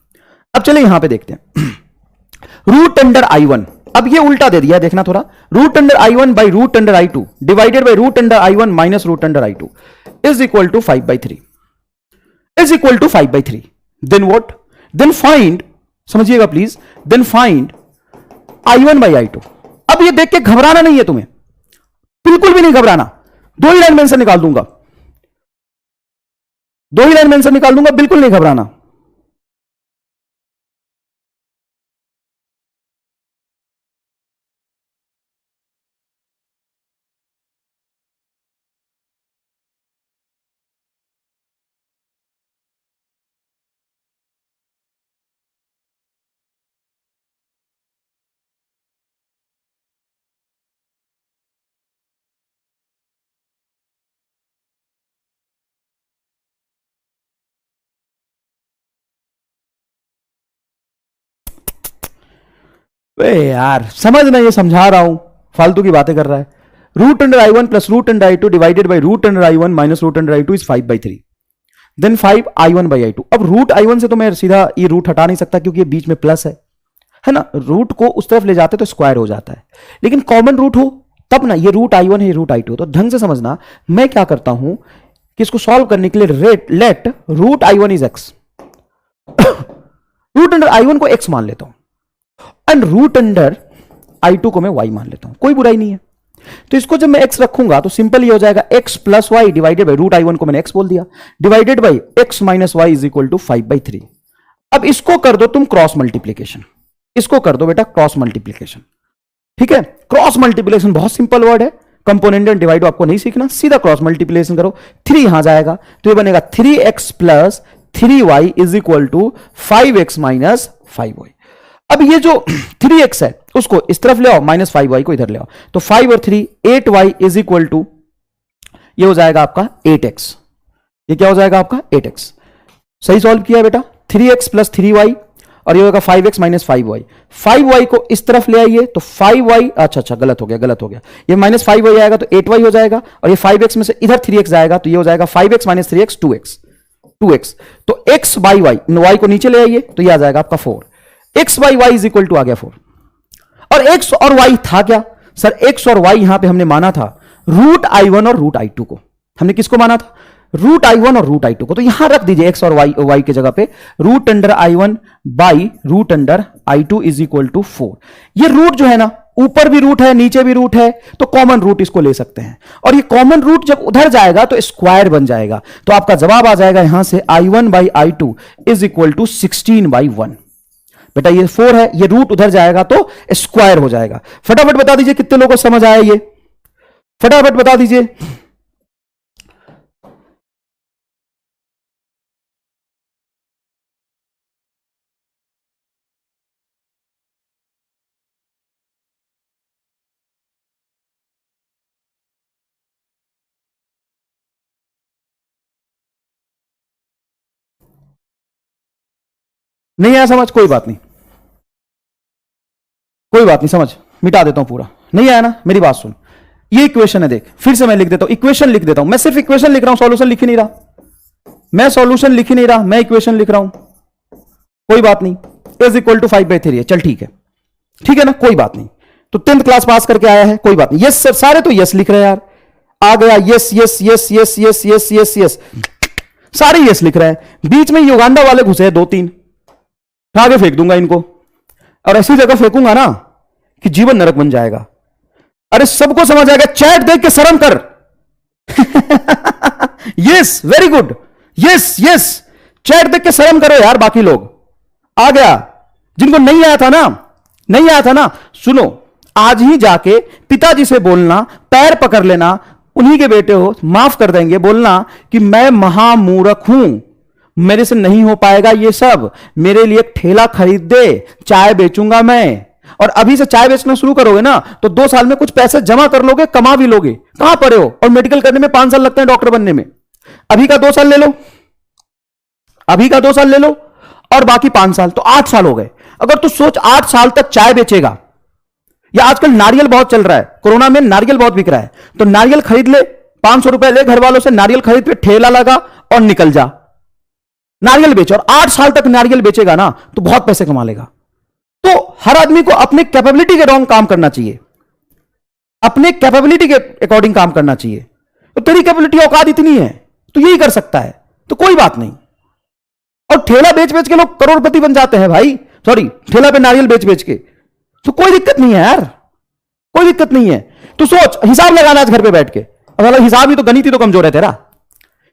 अब चलिए यहां पे देखते हैं रूट अंडर i1, अब ये उल्टा दे दिया है, देखना थोड़ा, root under i1 by root under i2 divided by root under i1 minus root under i2 is equal to 5/3, is equal to 5/3। Then what? Then find, समझिएगा please, then find i1 by i2। अब ये देख के घबराना नहीं है तुम्हें, बिल्कुल भी नहीं घबराना, 2 ही लाइन में आंसर निकाल दूंगा, 2 ही लाइन में आंसर निकाल दूंगा, बिल्कुल नहीं घबराना। यार समझ ना, ये समझा रहा हूं, फालतू की बातें कर रहा है। Root under i1 plus root under i2 divided by root under i1 minus root under i2 is 5/3, then 5 i1 by i2। अब रूट i1 से तो मैं सीधा ये रूट हटा नहीं सकता क्योंकि ये बीच में प्लस है, है ना, रूट को उस तरफ ले जाते तो स्क्वायर हो जाता है, लेकिन कॉमन रूट हो तब ना, ये रूट i1 है, ये रूट i2, तो ढंग से समझना, मैं क्या करता हूं कि इसको सॉल्व करने के लिए let root i1 is x, root under i1 को x मान लेता हूं एंड रूट अंडर i2 को मैं y मान लेता हूं, कोई बुराई नहीं है। तो इसको जब मैं x रखूंगा तो सिंपल ये हो जाएगा x plus Y divided by root i1 को मैंने x बोल दिया, divided by x minus Y is equal to 5/3। अब इसको कर दो तुम क्रॉस मल्टीप्लीकेशन, इसको कर दो बेटा क्रॉस मल्टीप्लीकेशन, ठीक है। क्रॉस मल्टीप्लीकेशन बहुत सिंपल वर्ड है, कंपोनेंट एंड डिवाइड आपको नहीं सीखना, सीधा क्रॉस मल्टीप्लीकेशन करो, 3 यहां जाएगा तो ये बनेगा 3x plus 3y is equal to 5x minus 5y। अब ये जो 3x है उसको इस तरफ ले आओ, माइनस 5y को इधर ले आओ, तो 5 और 3 8y इज इक्वल टू, ये हो जाएगा आपका 8x, ये क्या हो जाएगा आपका 8x। सही सॉल्व किया बेटा, 3x प्लस 3y और ये होगा 5x माइनस 5y, 5y को इस तरफ ले आइए तो 5y, अच्छा गलत हो गया, ये माइनस 5y आएगा तो 8y हो जाएगा, और ये 5x में से इधर 3x जाएगा तो ये हो जाएगा 5x माइनस 3x 2x, तो x बाई y, y को नीचे ले आइए तो ये आ जाएगा आपका 4, x by y is equal to आ गया 4। और x और y था क्या सर, x और y यहां पे हमने माना था रूट i1 और रूट i2 को, हमने किसको माना था, रूट i1 और रूट i2 को, तो यहां रख दीजिए x और y की जगह पे root under i1 by root under i2 is equal to 4। ये रूट जो है ना, ऊपर भी रूट है नीचे भी रूट है, तो कॉमन रूट इसको ले सकते हैं, और ये कॉमन रूट जब उधर जाएगा तो स्क्वायर बन जाएगा, तो आपका जवाब आ जाएगा यहां से i1 by i2 is equal to 16/1। बेटा ये 4 है, ये रूट उधर जाएगा तो स्क्वायर हो जाएगा। फटाफट बता दीजिए कितने लोगों को समझ आया, ये फटाफट बता दीजिए। नहीं आया समझ, कोई बात नहीं, कोई बात नहीं, समझ मिटा देता हूं पूरा, नहीं आया ना, मेरी बात सुन, ये इक्वेशन है, देख फिर से मैं लिख देता हूं, इक्वेशन लिख देता हूं, मैं सिर्फ इक्वेशन लिख रहा हूं, सॉल्यूशन लिख ही नहीं रहा, मैं सॉल्यूशन लिख ही नहीं रहा, मैं इक्वेशन लिख रहा हूं, कोई बात नहीं, इज इक्वल टू 5/3 है, चल ठीक है ना, कोई बात नहीं, तो 10th क्लास पास करके आया है, कोई बात नहीं, यस सर, सारे तो यस लिख रहे हैं यार, आ गया yes yes yes yes yes yes yes yes, सारे यस लिख रहे हैं, बीच में युगांडा वाले घुसे हैं 2-3, आगे फेंक दूंगा इनको, और ऐसी जगह फेंकूंगा ना कि जीवन नरक बन जाएगा। अरे सबको समझ आएगा, चैट देख के शर्म कर। Yes very good, yes yes, chat देख के शर्म करो यार, बाकी लोग आ गया, जिनको नहीं आया था ना, सुनो, आज ही जाके पिताजी से बोलना, पैर पकड़ लेना, उन्हीं के बेटे हो, माफ कर देंगे, बोलना कि मैं महामूर्ख हूं, मेरे से नहीं हो पाएगा ये सब, मेरे लिए एक ठेला खरीद दे, चाय बेचूंगा मैं। और अभी से चाय बेचना शुरू करोगे ना तो 2 साल में कुछ पैसे जमा कर लोगे, कमा भी लोगे। कहां पढ़े हो, और मेडिकल करने में 5 साल लगते हैं डॉक्टर बनने में, अभी का 2 साल ले लो, अभी का 2 साल ले लो और बाकी 5 साल, तो 8 साल हो गए। अगर तू सोच 8 साल तक चाय बेचेगा, या आजकल नारियल बहुत चल रहा है, कोरोना में नारियल बहुत बिक रहा है, तो नारियल खरीद ले, 500 रुपए ले घर वालों से, नारियल खरीद पे ठेला लगा और निकल जा, नारियल बेच, और 8 साल तक नारियल बेचेगा ना तो बहुत पैसे कमा लेगा। तो हर आदमी को अपने कैपेबिलिटी के रॉन्ग काम करना चाहिए, अपने कैपेबिलिटी के अकॉर्डिंग काम करना चाहिए। तो तेरी कैपेबिलिटी औकात इतनी है तो यही कर सकता है, तो कोई बात नहीं। और ठेला बेच बेच के लोग करोड़पति बन जाते हैं भाई, सॉरी ठेला पे नारियल बेच बेच के, तो कोई दिक्कत नहीं है यार, कोई दिक्कत नहीं है। तो सोच, हिसाब लगाना आज घर पे बैठ के, अगर हिसाब ही तो, गणित ही तो कमजोर है तेरा,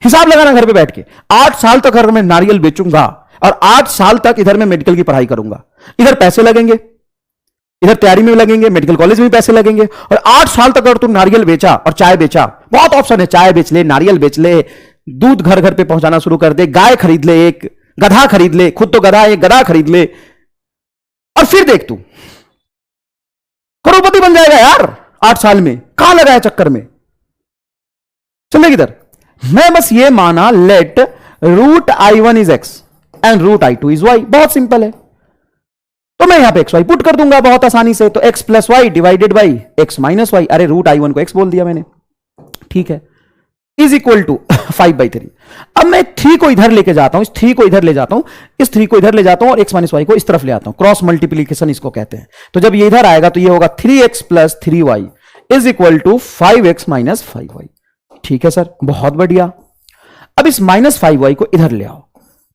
हिसाब लगाना घर पे बैठ के, 8 साल तक अगर मैं नारियल बेचूंगा और 8 साल तक इधर मैं मेडिकल की पढ़ाई करूंगा, इधर पैसे लगेंगे, इधर तैयारी में लगेंगे, मेडिकल कॉलेज में पैसे लगेंगे, और 8 साल तक अगर तू नारियल बेचा और चाय बेचा, बहुत ऑप्शन है, चाय बेच ले, नारियल बेच ले, दूध घर घर पे पहुंचाना शुरू कर दे, गाय खरीद ले, एक गधा खरीद ले, खुद तो गधा है, एक गधा खरीद ले, और फिर देख तू करोड़पति बन जाएगा यार 8 साल में। कहां लगा है चक्कर में, चले किधर। मैं बस ये माना let root i1 is x and root i2 is y, बहुत सिंपल है, तो मैं यहां पे x y पुट कर दूंगा बहुत आसानी से, तो x plus Y divided by x minus Y, अरे रूट i1 को x बोल दिया मैंने, ठीक है। Is equal to 5/3। अब मैं 3 को इधर लेके जाता हूं, इस 3 को इधर ले जाता हूं, इस 3 को इधर ले जाता हूं और x माइनस वाई को इस तरफ ले आता हूं। क्रॉस मल्टीप्लीकेशन इसको कहते हैं। तो जब ये इधर आएगा तो ये होगा 3x plus 3y is equal to 5x minus 5y। ठीक है सर, बहुत बढ़िया। अब इस माइनस 5y को इधर ले आओ,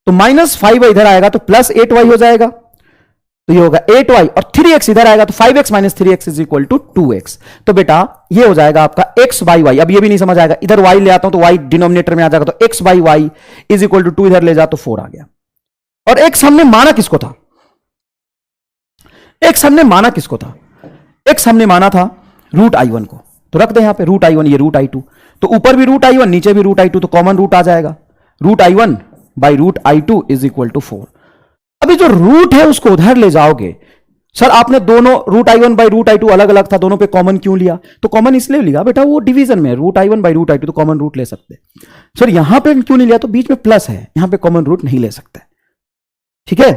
तो माइनस 5y इधर आएगा तो प्लस 8y हो जाएगा। तो ये होगा 8y और 3x इधर आएगा तो 5x minus 3x is equal to 2x। तो बेटा ये हो जाएगा आपका x बाई वाई। अब ये भी नहीं समझ आएगा, इधर y ले आता हूं तो y डिनोमिनेटर में आ जाएगा, तो x by Y is equal to 2 इधर ले जा तो 4 आ गया। और x हमने माना किसको था? x हमने माना किसको था? x हमने माना था रूट i1 को। तो रख दे यहां पे रूट i1, ये रूट i2। तो ऊपर भी रूट i1 नीचे भी रूट i2, तो कॉमन रूट आ जाएगा। Root i1 by root i2 is equal to 4। अभी जो रूट है उसको उधर ले जाओगे। सर आपने दोनों root i1 by root i2 अलग अलग था, दोनों पे कॉमन क्यों लिया? तो कॉमन इसलिए लिया बेटा, वो डिवीजन में root i1 by root i2 तो कॉमन रूट ले सकते। सर यहां पे क्यों नहीं लिया? तो बीच में प्लस है, यहां पे कॉमन रूट नहीं ले सकते। ठीक है,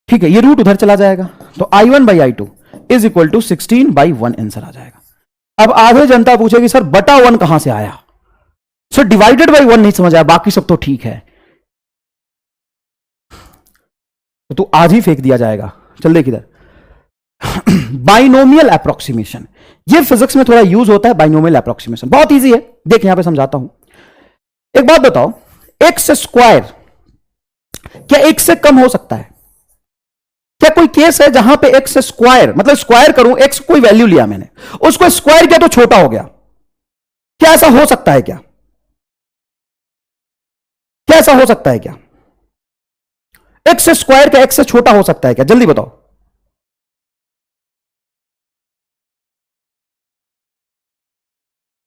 ठीक है, ये रूट उधर चला जाएगा तो i1 by i2 is equal to 16/1 answer आ जाएगा। अब आधे जनता पूछेगी सर बटा 1 कहां से आया? सर डिवाइडेड बाई 1 नहीं समझ आया, बाकी सब तो ठीक है। तो आज ही फेंक दिया जाएगा। चल देख इधर, बाइनोमियल अप्रोक्सीमेशन, ये फिजिक्स में थोड़ा यूज होता है। बाइनोमियल अप्रोक्सीमेशन बहुत इजी है, देख यहां पे समझाता हूं। एक बात बताओ, एक्स स्क्वायर क्या एक से कम हो सकता है? क्या कोई केस है जहां पे एक्स स्क्वायर, मतलब स्क्वायर करूं, एक्स कोई वैल्यू लिया मैंने, उसको स्क्वायर किया तो छोटा हो गया? क्या ऐसा हो सकता है? क्या ऐसा हो सकता है? क्या एक्स स्क्वायर का एक्स से छोटा हो सकता है क्या? जल्दी बताओ।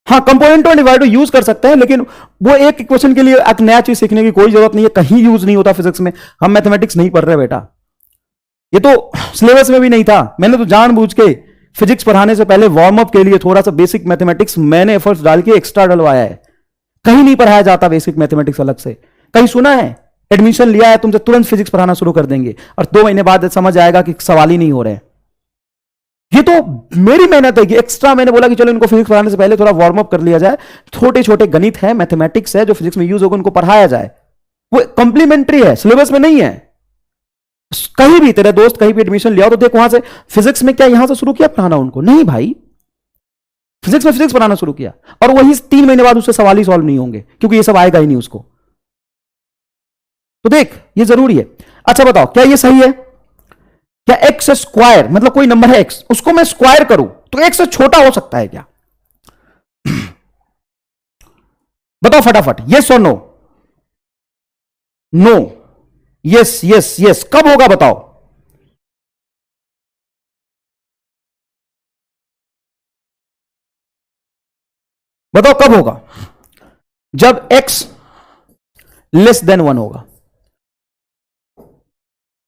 हाँ, कंपोनेंट और डिवाइडर यूज कर सकते हैं, लेकिन वो एक इक्वेशन के लिए एक नया चीज सीखने की कोई जरूरत नहीं है, कहीं यूज नहीं होता फिजिक्स में। हम मैथमेटिक्स नहीं पढ़ रहे बेटा, ये तो सिलेबस में भी नहीं था। मैंने तो जानबूझ के फिजिक्स पढ़ाने से पहले वार्म अप के लिए थोड़ा सा बेसिक मैथमेटिक्स मैंने एफर्ट्स डाल के एक्स्ट्रा डलवाया है। कहीं नहीं पढ़ाया जाता बेसिक मैथमेटिक्स अलग से। कहीं सुना है एडमिशन लिया है तुमसे तुरंत फिजिक्स पढ़ाना शुरू कर देंगे और 2 महीने बाद समझ आएगा कि सवाल ही नहीं हो रहे? ये तो मेरी मेहनत है कि एक्स्ट्रा मैंने बोला कि चलो इनको फिजिक्स पढ़ाने से पहले थोड़ा वार्म अप कर लिया जाए। छोटे छोटे गणित है, मैथमेटिक्स है जो फिजिक्स में यूज होगा, उनको पढ़ाया जाए। वो कॉम्प्लीमेंट्री है, सिलेबस में नहीं है। कहीं भी तेरे दोस्त कहीं भी एडमिशन लिया तो देख वहां से फिजिक्स में क्या यहां से शुरू किया पढ़ाना उनको? नहीं भाई, फिजिक्स में फिजिक्स पढ़ाना शुरू किया और वही 3 महीने बाद उससे सवाल ही सॉल्व नहीं होंगे, क्योंकि ये सब आएगा ही नहीं उसको। तो देख ये जरूरी है। अच्छा बताओ, क्या ये सही है? क्या एक्स स्क्वायर, मतलब कोई नंबर है एक्स, उसको मैं स्क्वायर करूं तो एक्स से छोटा हो सकता है क्या? बताओ फटाफट, यस और no? No, yes yes yes. कब होगा बताओ? बताओ कब होगा? जब x लेस देन 1 होगा।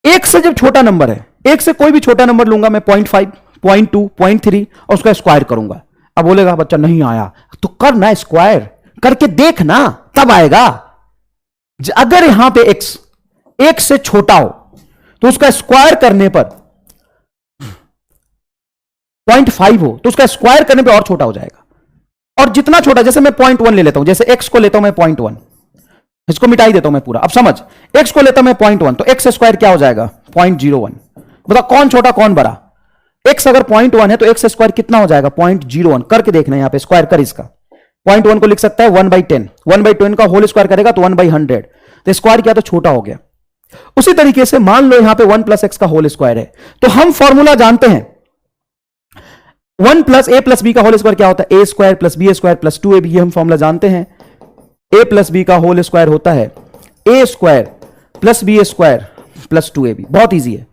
एक से जब छोटा नंबर है, एक से कोई भी छोटा नंबर लूंगा मैं, 0.5, 0.2, 0.3 और उसका स्क्वायर करूंगा। अब बोलेगा बच्चा नहीं आया, तो करना स्क्वायर करके देखना, तब आएगा। अगर यहां पे x एक से छोटा हो तो उसका स्क्वायर करने पर 0.5 हो तो उसका स्क्वायर करने पे और छोटा हो जाएगा। और जितना छोटा, जैसे मैं 0.1 ले लेता हूं, जैसे x को लेता हूं मैं 0.1, इसको मिटाई देता हूं मैं पूरा। अब समझ, x को लेता हूं मैं 0.1 तो x स्क्वायर क्या हो जाएगा? 0.01। बताओ कौन छोटा कौन बड़ा? x अगर 0.1 है तो x स्क्वायर कितना हो जाएगा? 0.01। करके देखना, यहां पे स्क्वायर कर इसका। 0.1 को लिख सकता है 1/10, 1/10 का होल स्क्वायर करेगा तो 1/100। तो स्क्वायर किया तो छोटा हो गया। उसी तरीके से मान लो यहां पे 1 प्लस एक्स का होल स्क्वायर है, तो हम फॉर्मूला जानते हैं 1 प्लस ए प्लस बी का होल स्क्वायर क्या होता है? A square plus b square plus 2ab। ये हम फॉर्मूला जानते हैं। ए प्लस बी का होल स्क्वायर होता है a square plus b square plus 2ab। बहुत इजी है,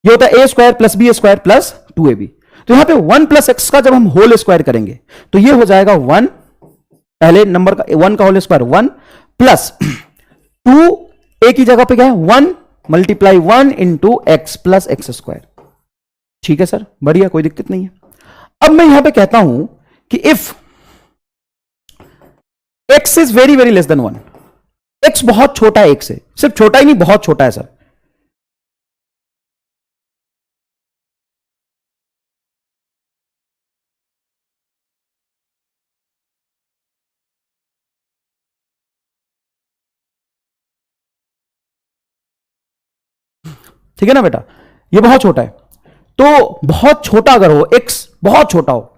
ये होता है a square plus b square plus 2ab। तो यहां पे 1 प्लस एक्स का जब हम होल स्क्वायर करेंगे तो ये हो जाएगा 1, पहले नंबर का 1 का होल स्क्वायर 1 प्लस 2, ए की जगह पे क्या है 1 multiply 1 into x plus x square. ठीक है सर, बढ़िया, कोई दिक्कत नहीं है। अब मैं यहां पे कहता हूं कि if x is very very less than 1, x बहुत छोटा है, x से सिर्फ छोटा ही नहीं बहुत छोटा है सर, ठीक है ना बेटा, ये बहुत छोटा है। तो बहुत छोटा अगर हो, x बहुत छोटा हो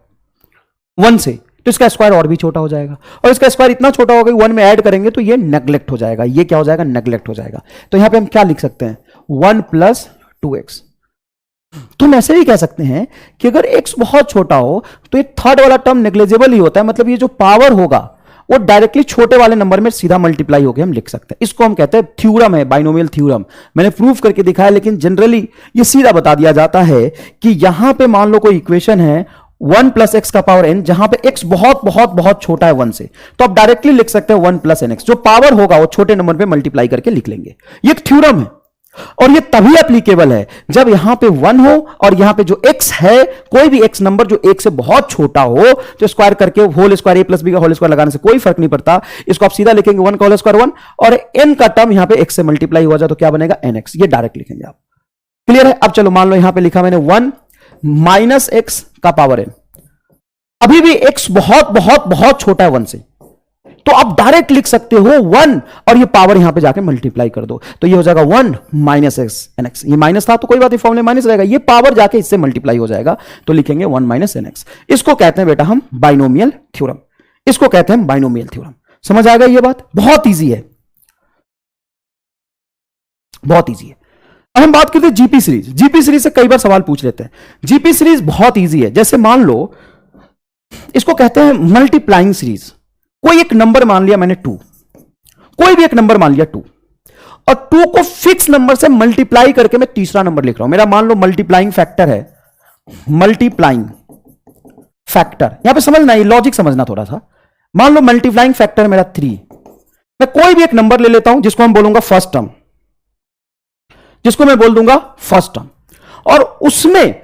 1 से, तो इसका स्क्वायर और भी छोटा हो जाएगा, और इसका स्क्वायर इतना छोटा होगा कि 1 में ऐड करेंगे तो ये नेग्लेक्ट हो जाएगा। ये क्या हो जाएगा? नेग्लेक्ट हो जाएगा। तो यहां पे हम क्या लिख सकते हैं? 1 + 2x। तो हम ऐसे भी कह सकते हैं कि अगर x बहुत छोटा हो तो ये थर्ड वाला टर्म नेग्लिजिबल ही होता है, मतलब ये जो पावर होगा वो डायरेक्टली छोटे वाले नंबर में सीधा मल्टीप्लाई होकर हम लिख सकते हैं। इसको हम कहते हैं थ्योरम है, बाइनोमियल थ्योरम। मैंने प्रूफ करके दिखाया, लेकिन जनरली ये सीधा बता दिया जाता है कि यहां पे मान लो कोई इक्वेशन है 1 + x का पावर n, जहां पे x बहुत बहुत बहुत छोटा है 1 से, तो आप डायरेक्टली लिख सकते हैं 1 + nx। जो पावर होगा वो छोटे नंबर पे मल्टीप्लाई करके लिख लेंगे। ये एक थ्योरम है, और ये तभी एप्लीकेबल है जब यहां पे 1 हो और यहां पे जो x है, कोई भी x नंबर जो 1 से बहुत छोटा हो, तो स्क्वायर करके होल स्क्वायर a + b का होल स्क्वायर लगाने से कोई फर्क नहीं पड़ता। इसको आप सीधा लिखेंगे 1 का होल स्क्वायर 1, और n का टर्म यहां पे x से मल्टीप्लाई हो जाए तो क्या बनेगा? nx। ये डायरेक्ट लिखेंगे आप। क्लियर है? अब चलो मान लो यहां पे लिखा मैंने 1 - x का पावर n। अभी भी x बहुत बहुत बहुत छोटा है 1 से, तो आप डायरेक्ट लिख सकते हो 1 और ये पावर यहां पे जाके मल्टीप्लाई कर दो, तो ये हो जाएगा 1 - x nx। ये माइनस था तो कोई बात नहीं, फॉर्मूले माइनस रहेगा, ये पावर जाके इससे मल्टीप्लाई हो जाएगा, तो लिखेंगे 1 - nx। इसको कहते हैं बेटा हम बाइनोमियल थ्योरम। इसको कहते हैं बाइनोमियल थ्योरम। समझ आ गई ये बात? बहुत ईजी है, बहुत ईजी है। अब हम बात करते हैं जीपी सीरीज। जीपी सीरीज से कई बार सवाल पूछ लेते हैं। जीपी सीरीज बहुत ईजी है। जैसे मान लो इसको कहते हैं मल्टीप्लाइंग सीरीज। कोई एक नंबर मान लिया मैंने 2, कोई भी एक नंबर मान लिया 2, और 2 को फिक्स नंबर से मल्टीप्लाई करके मैं तीसरा नंबर लिख रहा हूं। मेरा मान लो मल्टीप्लाइंग फैक्टर है, मल्टीप्लाइंग फैक्टर, यहां पे समझना, ये लॉजिक समझना थोड़ा सा। मान लो मल्टीप्लाइंग फैक्टर मेरा 3, मैं कोई भी एक नंबर ले लेता हूं जिसको हम बोलूंगा फर्स्ट टर्म, जिसको मैं बोल दूंगा फर्स्ट टर्म, और उसमें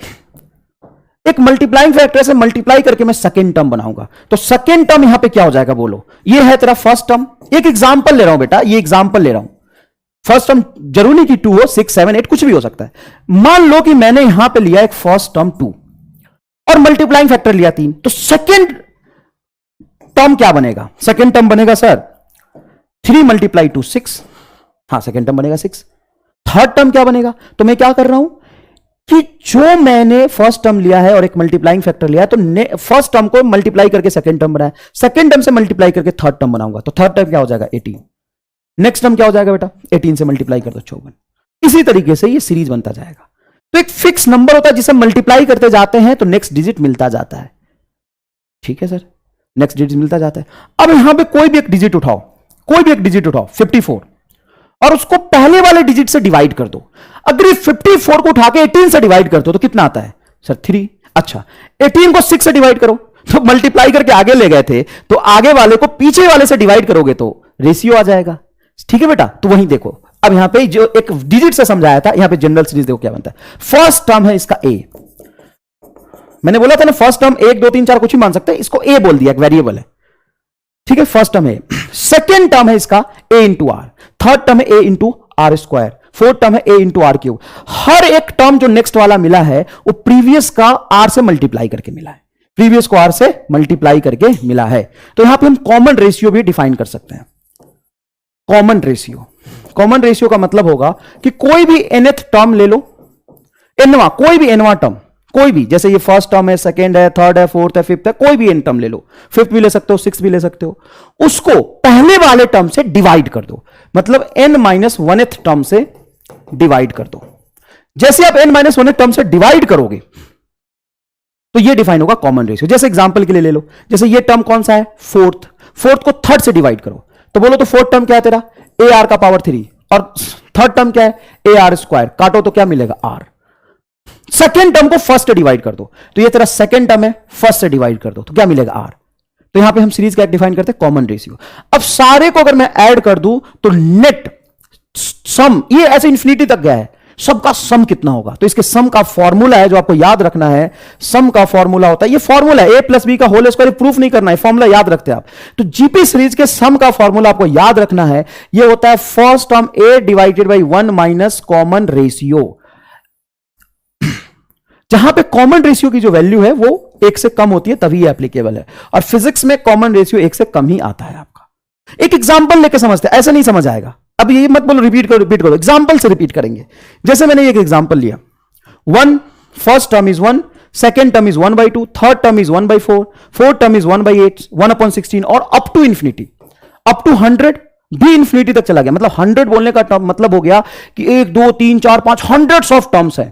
एक मल्टीप्लाइंग फैक्टर से मल्टीप्लाई करके मैं सेकेंड टर्म बनाऊंगा। तो सेकेंड टर्म यहां पे क्या हो जाएगा बोलो? ये है तेरा फर्स्ट टर्म। एक एग्जांपल ले रहा हूं बेटा, ये एग्जांपल ले रहा हूं। फर्स्ट टर्म जरूरी नहीं कि 2 हो, 6, 7, 8 कुछ भी हो सकता है। मान लो कि मैंने यहां पे लिया एक फर्स्ट टर्म 2 और मल्टीप्लाइंग फैक्टर लिया 3, तो सेकेंड टर्म क्या बनेगा? सेकेंड टर्म बनेगा सर 3 × 2 6। हाँ, सेकेंड टर्म बनेगा 6। थर्ड टर्म क्या बनेगा? तो मैं क्या कर रहा हूं कि जो मैंने फर्स्ट टर्म लिया है और एक मल्टीप्लाइंग फैक्टर लिया है, तो फर्स्ट टर्म को मल्टीप्लाई करके सेकंड टर्म बनाया, सेकंड टर्म से मल्टीप्लाई करके थर्ड टर्म बनाऊंगा, तो थर्ड टर्म क्या हो जाएगा? 18। नेक्स्ट टर्म क्या हो जाएगा बेटा? 18 से मल्टीप्लाई कर दो 54। इसी तरीके से ये सीरीज बनता जाएगा। तो एक फिक्स नंबर होता है जिसे मल्टीप्लाई करते जाते हैं तो नेक्स्ट डिजिट मिलता जाता है। ठीक है सर, नेक्स्ट डिजिट मिलता जाता है। अब यहां पे कोई भी एक डिजिट उठाओ, कोई भी एक डिजिट उठाओ 54, और उसको पहले वाले डिजिट से डिवाइड कर दो। अगर ये 54 को उठा के 18 से डिवाइड कर दो तो कितना आता है सर? 3। अच्छा, 18 को 6 से डिवाइड करो, तो मल्टीप्लाई करके आगे ले गए थे, तो आगे वाले को पीछे वाले से डिवाइड करोगे तो रेशियो आ जाएगा। ठीक है बेटा, तो वहीं देखो, अब यहां पे जो एक डिजिट से समझाया था, यहां पे जनरल सीरीज देखो क्या बनता है। फर्स्ट टर्म है इसका ए, मैंने बोला था ना फर्स्ट टर्म 1 2 3 4 कुछ भी मान सकते हैं, इसको ए बोल दिया, एक वेरिएबल है। ठीक है, फर्स्ट टर्म है। सेकेंड टर्म है इसका a into R, third term है a into R square, fourth term है a इंटू आर क्यूब। हर एक टर्म जो नेक्स्ट वाला मिला है वो प्रीवियस का r से मल्टीप्लाई करके मिला है, प्रीवियस को r से मल्टीप्लाई करके मिला है। तो यहां पे हम कॉमन रेशियो भी डिफाइन कर सकते हैं। कॉमन रेशियो, कॉमन रेशियो का मतलब होगा कि कोई भी nth टर्म ले लो, nवा, कोई भी nवा टर्म, कोई भी, जैसे ये फर्स्ट टर्म है, सेकंड है, थर्ड है, फोर्थ है, फिफ्थ है, कोई भी एन टर्म ले लो, फिफ्थ भी ले सकते हो, सिक्स भी ले सकते हो, उसको पहले वाले टर्म से डिवाइड कर दो, मतलब n - 1th टर्म से डिवाइड कर दो। जैसे आप n - 1th टर्म से डिवाइड करोगे तो ये डिफाइन होगा कॉमन रेशियो। जैसे एग्जांपल के लिए ले लो, जैसे ये टर्म कौन सा है? फोर्थ, फोर्थ को थर्ड से डिवाइड करो, तो बोलो तो फोर्थ टर्म क्या है तेरा? AR का पावर 3, और थर्ड टर्म क्या है? AR स्क्वायर, काटो तो क्या मिलेगा? R। सेकेंड टर्म को फर्स्ट से डिवाइड कर दो, तो ये तेरा सेकेंड टर्म है, फर्स्ट से डिवाइड कर दो तो क्या मिलेगा? R। तो यहां पे हम सीरीज क्या डिफाइन करते हैं? Common ratio. अब सारे को अगर मैं ऐड कर दूं तो नेट सम, ये ऐसे इंफिनिटी तक गया है, सबका सम कितना होगा? तो इसके सम का फॉर्मूला है जो आपको याद रखना है। सम का फॉर्मूला होता है, ये फॉर्मूला है a + b का होल स्क्वायर, प्रूफ नहीं करना है, फॉर्मूला याद रखते हैं आप। तो जीपी सीरीज के सम का फॉर्मूला आपको याद रखना है, ये होता है first term a divided by 1 minus common ratio. जहां पे कॉमन रेशियो की जो वैल्यू है वो 1 से कम होती है तभी ये एप्लीकेबल है, और फिजिक्स में कॉमन रेशियो 1 से कम ही आता है आपका। एक एग्जांपल लेके समझते हैं, ऐसे नहीं समझ आएगा। अब ये मत बोलो रिपीट करो, एग्जाम्पल से रिपीट करेंगे। जैसे मैंने एक एग्जाम्पल लिया, 1 first term is 1, second term is 1/2, third term is 1/4, fourth term is 1/8, 1/16 और up to infinity, up to 100 भी इंफिनिटी तक चला गया। मतलब 100 बोलने का मतलब हो गया कि 1 2 3 4 5 हंड्रेड्स ऑफ टर्म्स है।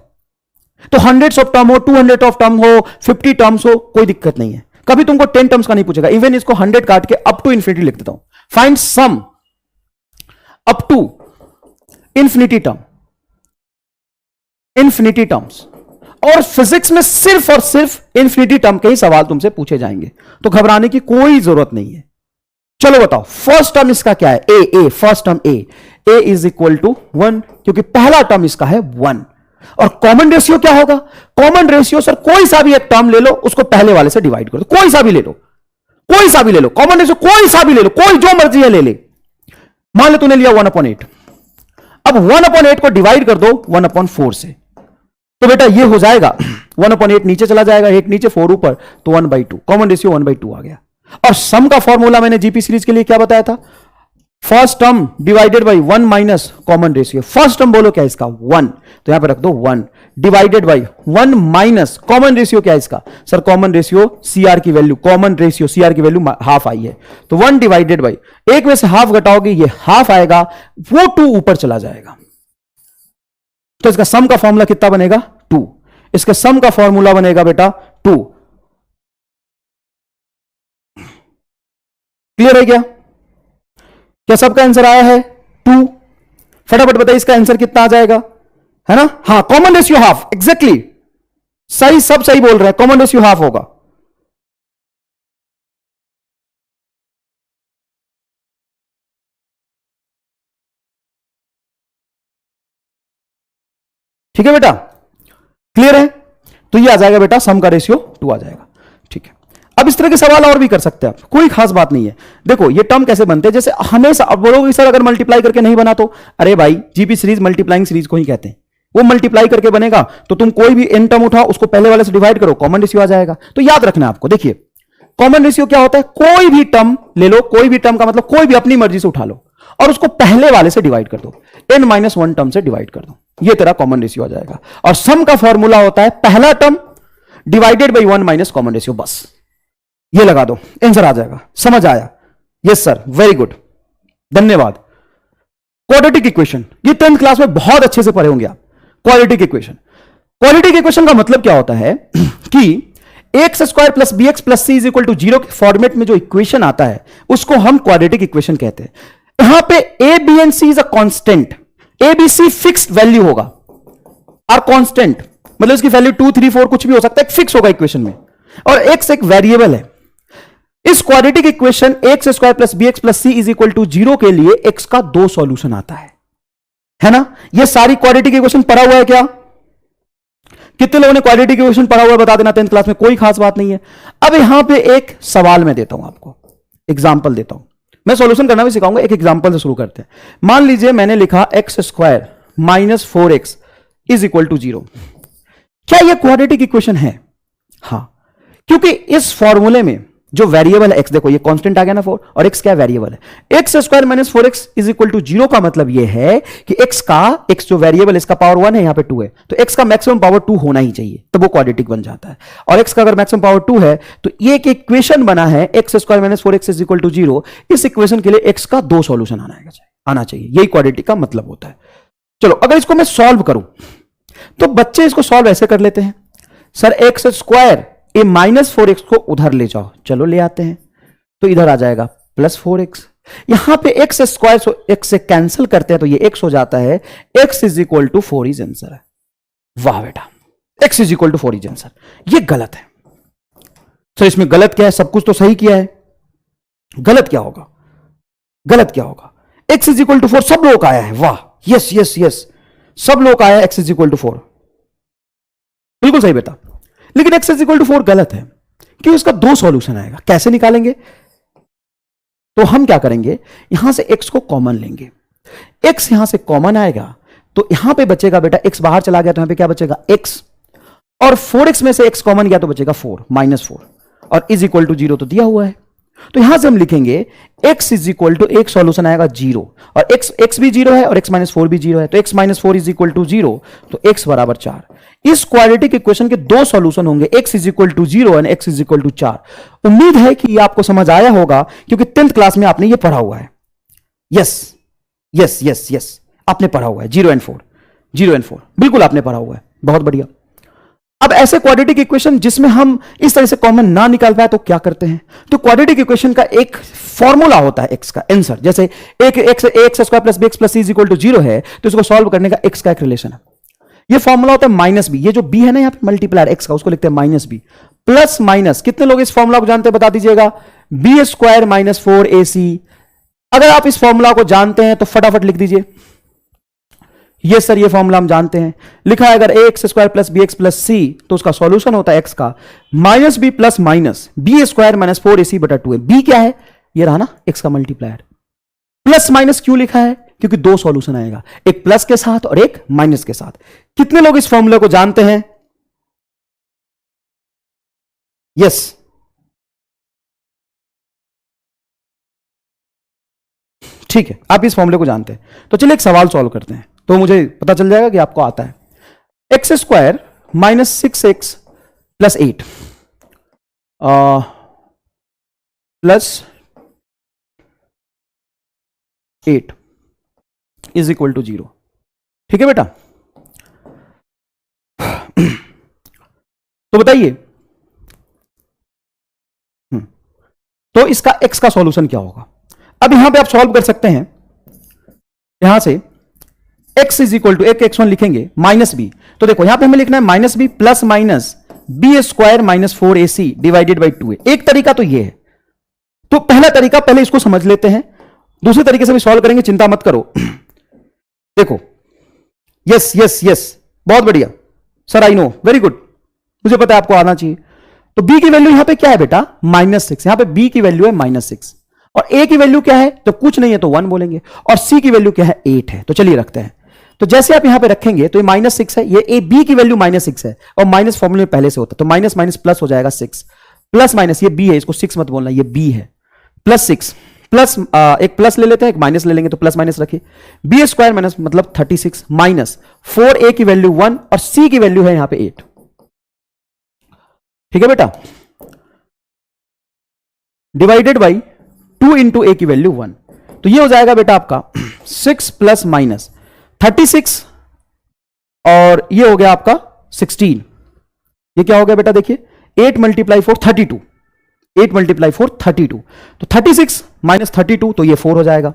तो हंड्रेड्स ऑफ टर्म हो, 200 ऑफ टर्म हो, 50 टर्म्स हो, कोई दिक्कत नहीं है। कभी तुमको 10 टर्म्स का नहीं पूछेगा। इवन इसको 100 काट के अप टू इंफिनिटी लिख देता हूं। Find sum up to infinity term, infinity terms. और फिजिक्स में सिर्फ और सिर्फ इंफिनिटी टर्म के ही सवाल तुमसे पूछे जाएंगे, तो घबराने की कोई जरूरत नहीं है। चलो बताओ, फर्स्ट टर्म इसका क्या है? A, first term a is equal to 1, क्योंकि पहला टर्म इसका है 1। और कॉमन रेशियो क्या होगा? कॉमन रेशियो सर कोई सा भी एक टर्म ले लो, उसको पहले वाले से डिवाइड कर दो। कोई सा भी ले लो, कोई सा भी ले लो, कॉमन रेशियो कोई सा भी ले लो, कोई जो मर्जी है ले ले। मान लो तूने लिया 1/8, अब 1/8 को डिवाइड कर दो 1/4 से, तो बेटा ये हो जाएगा 1/8 नीचे चला जाएगा, 8 नीचे 4 ऊपर, तो 1/2, कॉमन रेशियो 1/2 आ गया। और सम का फॉर्मूला मैंने जीपी सीरीज के लिए क्या बताया था? First term divided by 1 minus common ratio. First term बोलो क्या है इसका? 1, तो यहां पर रख दो 1 divided by 1 minus common ratio क्या है इसका? सर कॉमन रेशियो सीआर की वैल्यू, कॉमन रेशियो सीआर की वैल्यू हाफ आई है, तो 1 डिवाइडेड बाई, एक में से हाफ घटाओगे ये हाफ आएगा, वो 2 ऊपर चला जाएगा। तो इसका सम का फॉर्मूला कितना बनेगा? 2। इसके सम का फॉर्मूला बनेगा बेटा 2। क्लियर है क्या? क्या सबका आंसर आया है? 2। फटाफट बताइए इसका आंसर कितना आ जाएगा, है ना? हाँ, कॉमन रेशियो हाफ, एग्जैक्टली सही, सब सही बोल रहे हैं, कॉमन रेशियो हाफ होगा। ठीक है बेटा, क्लियर है? तो ये आ जाएगा बेटा, सम का रेशियो 2 आ जाएगा। ठीक है, अब इस तरह के सवाल और भी कर सकते हैं आप, कोई खास बात नहीं है। देखो ये टर्म कैसे बनते हैं, जैसे हमेशा अब बोलोगे सर अगर मल्टीप्लाई करके नहीं बना तो, अरे भाई जीपी सीरीज मल्टीप्लाइंग सीरीज को ही कहते हैं। वो मल्टीप्लाई करके बनेगा तो तुम कोई भी एन टर्म उठाओ, उसको पहले वाले से डिवाइड करो, कॉमन रेशियो आ जाएगा। तो याद रखना आपको, देखिए कॉमन रेशियो क्या होता है? कोई भी टर्म ले लो, कोई भी टर्म का मतलब कोई भी अपनी मर्जी से उठा लो और उसको पहले वाले से डिवाइड कर दो, n-1 टर्म से डिवाइड कर दो, ये तेरा कॉमन रेशियो आ जाएगा। और सम का फॉर्मूला होता है पहला term divided by 1 minus common ratio, बस ये लगा दो, आंसर आ जाएगा। समझ आया? यस सर, वेरी गुड, धन्यवाद। क्वाड्रेटिक इक्वेशन, ये 10th क्लास में बहुत अच्छे से पढ़े होंगे आप। क्वाड्रेटिक इक्वेशन, क्वाड्रेटिक इक्वेशन का मतलब क्या होता है कि X square plus B x plus C is equal to 0 के फॉर्मेट में जो इक्वेशन आता है उसको हम क्वाड्रेटिक इक्वेशन कहते हैं। यहां पे A B and C is a constant, A B C fixed value होगा, और कांस्टेंट मतलब इसकी वैल्यू 2 3 4 कुछ भी हो सकता है, फिक्स होगा इक्वेशन में, और एक्स एक वेरिएबल है। इस quadratic equation X square plus B x plus C is equal to 0 के लिए एक्स का 2 सॉल्यूशन आता है ना? ये सारी क्वाड्रेटिक इक्वेशन पढ़ा हुआ है क्या? कितने लोगों ने क्वाड्रेटिक इक्वेशन पढ़ा हुआ है बता देना 10th क्लास में, कोई खास बात नहीं है। अब यहां पे एक सवाल मैं देता हूं आपको, एग्जांपल देता हूं, मैं सॉल्यूशन करना भी सिखाऊंगा। एक एग्जांपल से शुरू करते हैं। मान लीजिए मैंने लिखा X square minus 4x is equal to 0। क्या यह क्वाड्रेटिक इक्वेशन है? हां, क्योंकि इस फॉर्मूले में जो वेरिएबल है एक्स, देखो ये कांस्टेंट आ गया ना 4, और एक्स क्या वेरिएबल है। X square minus 4x is equal to 0 का मतलब ये है कि एक्स जो वेरिएबल इसका पावर 1 है, यहां पे 2 है, तो एक्स का मैक्सिमम पावर 2 होना ही चाहिए, तो वो क्वाड्रेटिक बन जाता है। और एक्स का अगर मैक्सिमम पावर 2 है तो ये एक इक्वेशन बना है X square minus 4x is equal to 0। इस इक्वेशन के लिए एक्स का 2 सॉल्यूशन आना चाहिए, यही क्वाड्रेटिक का मतलब होता है। चलो अगर इसको मैं सॉल्व करूं तो बच्चे इसको सॉल्व ऐसे कर लेते हैं, सर एक्स स्क्वायर ए माइनस 4x को उधर ले जाओ, चलो ले आते हैं, तो इधर आ जाएगा प्लस 4x। यहां पे एक्स स्क्वायर एक्स से कैंसिल करते हैं तो ये x हो जाता है, x is equal to 4 is answer है। वाह बेटा, x is equal to 4 is answer. ये गलत है। तो इसमें गलत क्या है? सब कुछ तो सही किया है, गलत क्या होगा? गलत क्या होगा? x इज इक्वल टू 4 सब लोग आया है, वाह, यस यस यस, सब लोग आया x इज इक्वल टू 4, बिल्कुल सही बेटा। लेकिन x इज इक्वल टू 4 गलत है, क्यों? इसका 2 सॉल्यूशन आएगा। कैसे निकालेंगे? तो हम क्या करेंगे, यहां से x को कॉमन लेंगे, x यहां से कॉमन आएगा तो यहां पे बचेगा बेटा, x बाहर चला गया तो यहां पे क्या बचेगा? x, और 4x में से x कॉमन गया तो बचेगा 4 माइनस 4, और इज इक्वल टू 0 तो दिया हुआ है। तो यहां से हम लिखेंगे x इज इक्वल टू, एक सॉल्यूशन आएगा 0, और x भी 0 है और x माइनस 4 भी 0 है, तो x minus 4 is equal to 0, तो x बराबर 4। इस क्वाड्रेटिक इक्वेशन के दो सॉल्यूशन होंगे, x is equal to 0 and x is equal to 4। उम्मीद है कि ये आपको समझ आया होगा, क्योंकि 10th क्लास में आपने ये पढ़ा हुआ है। यस यस यस यस, आपने पढ़ा हुआ है 0 एंड 4, 0 एंड 4 बिल्कुल आपने पढ़ा हुआ है, बहुत बढ़िया। अब ऐसे क्वाड्रेटिक इक्वेशन जिसमें हम इस तरह से कॉमन ना निकाल पाए तो क्या करते हैं? तो क्वाड्रेटिक इक्वेशन का एक फॉर्मूला होता है एक्स का, आंसर। जैसे एक X square plus B x plus C is equal to 0 है, तो इसको सॉल्व करने का एक्स का एक रिलेशन है। ये फॉर्मूला होता है माइनस बी, ये जो बी है ना यहाँ पे मल्टीप्लायर एक्स का, उसको लिखते हैं माइनस बी प्लस माइनस। कितने लोग इस फॉर्मूला को जानते हैं बता दीजिएगा? B square minus 4ac। अगर आप इस फॉर्मूला को जानते हैं तो फटाफट लिख दीजिए। ये सर ये फॉर्मूला हम जानते हैं, लिखा है अगर x square plus B x plus c, तो उसका सॉल्यूशन होता है एक्स का minus B plus minus B square minus 4ac बटा 2 है। बी क्या है? ये रहा ना एक्स का मल्टीप्लायर। प्लस माइनस क्यों लिखा है? क्योंकि दो सॉल्यूशन आएगा, एक प्लस के साथ और एक माइनस के साथ। कितने लोग इस फॉर्मूले को जानते हैं? यस, ठीक है, आप इस फॉर्मूले को जानते हैं। तो चलिए एक सवाल सॉल्व करते हैं, तो मुझे पता चल जाएगा कि आपको आता है। X square minus 6x plus 8 plus 8 is equal to 0। ठीक है बेटा, तो बताइए तो इसका x का सॉल्यूशन क्या होगा? अब यहां पे आप सॉल्व कर सकते हैं, यहां से x इज इक्वल टू, एक x1 लिखेंगे माइनस बी, तो देखो यहां पे हमें लिखना है minus B plus minus B square minus 4ac divided by 2 है। एक तरीका तो ये है, तो पहला तरीका पहले इसको समझ लेते हैं, दूसरे तरीके से भी सॉल्व करेंगे, चिंता मत करो। देखो, यस यस यस, बहुत बढ़िया sir, I know, very good, मुझे पता है आपको आना चाहिए। तो b की वैल्यू यहां पे क्या है बेटा? -6। यहां पे b की वैल्यू है -6, और a की वैल्यू क्या है? जब कुछ नहीं है तो 1 बोलेंगे, और c की वैल्यू क्या है? 8 है। तो चलिए रखते हैं। तो जैसे आप यहां पे रखेंगे तो ये -6 है, ये a b की वैल्यू -6 है, और माइनस फॉर्मूले में पहले से होता है, तो माइनस माइनस प्लस हो जाएगा 6 प्लस माइनस, ये b है, इसको 6 मत बोलना, ये b है, प्लस 6 प्लस एक प्लस ले लेते हैं, एक माइनस ले लेंगे, तो प्लस माइनस रखिए। बी स्क्वायर माइनस मतलब 36 माइनस 4a की वैल्यू 1 और c की वैल्यू है यहां पे 8। ठीक है बेटा, डिवाइडेड बाई 2 इंटू ए की वैल्यू 1, तो ये हो जाएगा बेटा आपका 6 प्लस माइनस 36, और ये हो गया आपका 16। ये क्या हो गया बेटा? देखिए 8 मल्टीप्लाई 4 32, 8 मल्टीप्लाई 4 32, तो 36 माइनस 32, तो ये 4 हो जाएगा।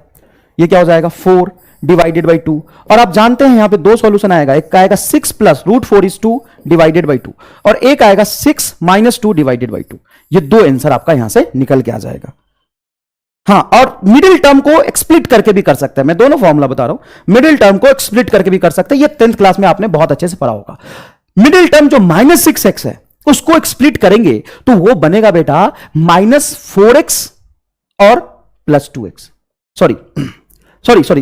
ये क्या हो जाएगा? 4 डिवाइडेड बाई 2, और आप जानते हैं यहां पे दो सॉल्यूशन आएगा, एक का आएगा 6 प्लस √4 इज 2 डिवाइडेड बाई 2, और एक आएगा 6 माइनस 2 डिवाइडेड बाई 2। ये दो आंसर आपका यहां से निकल के आ जाएगा। हाँ, और मिडिल टर्म को एक्सप्लिट करके भी कर सकते हैं, मैं दोनों फॉर्मूला बता रहा हूं, मिडिल टर्म को एक्सप्लिट करके भी कर सकते हैं। ये 10th क्लास में आपने बहुत अच्छे से पढ़ा होगा। मिडिल टर्म जो -6x है उसको एक्सप्लिट करेंगे तो वो बनेगा बेटा -4x और plus 2x, sorry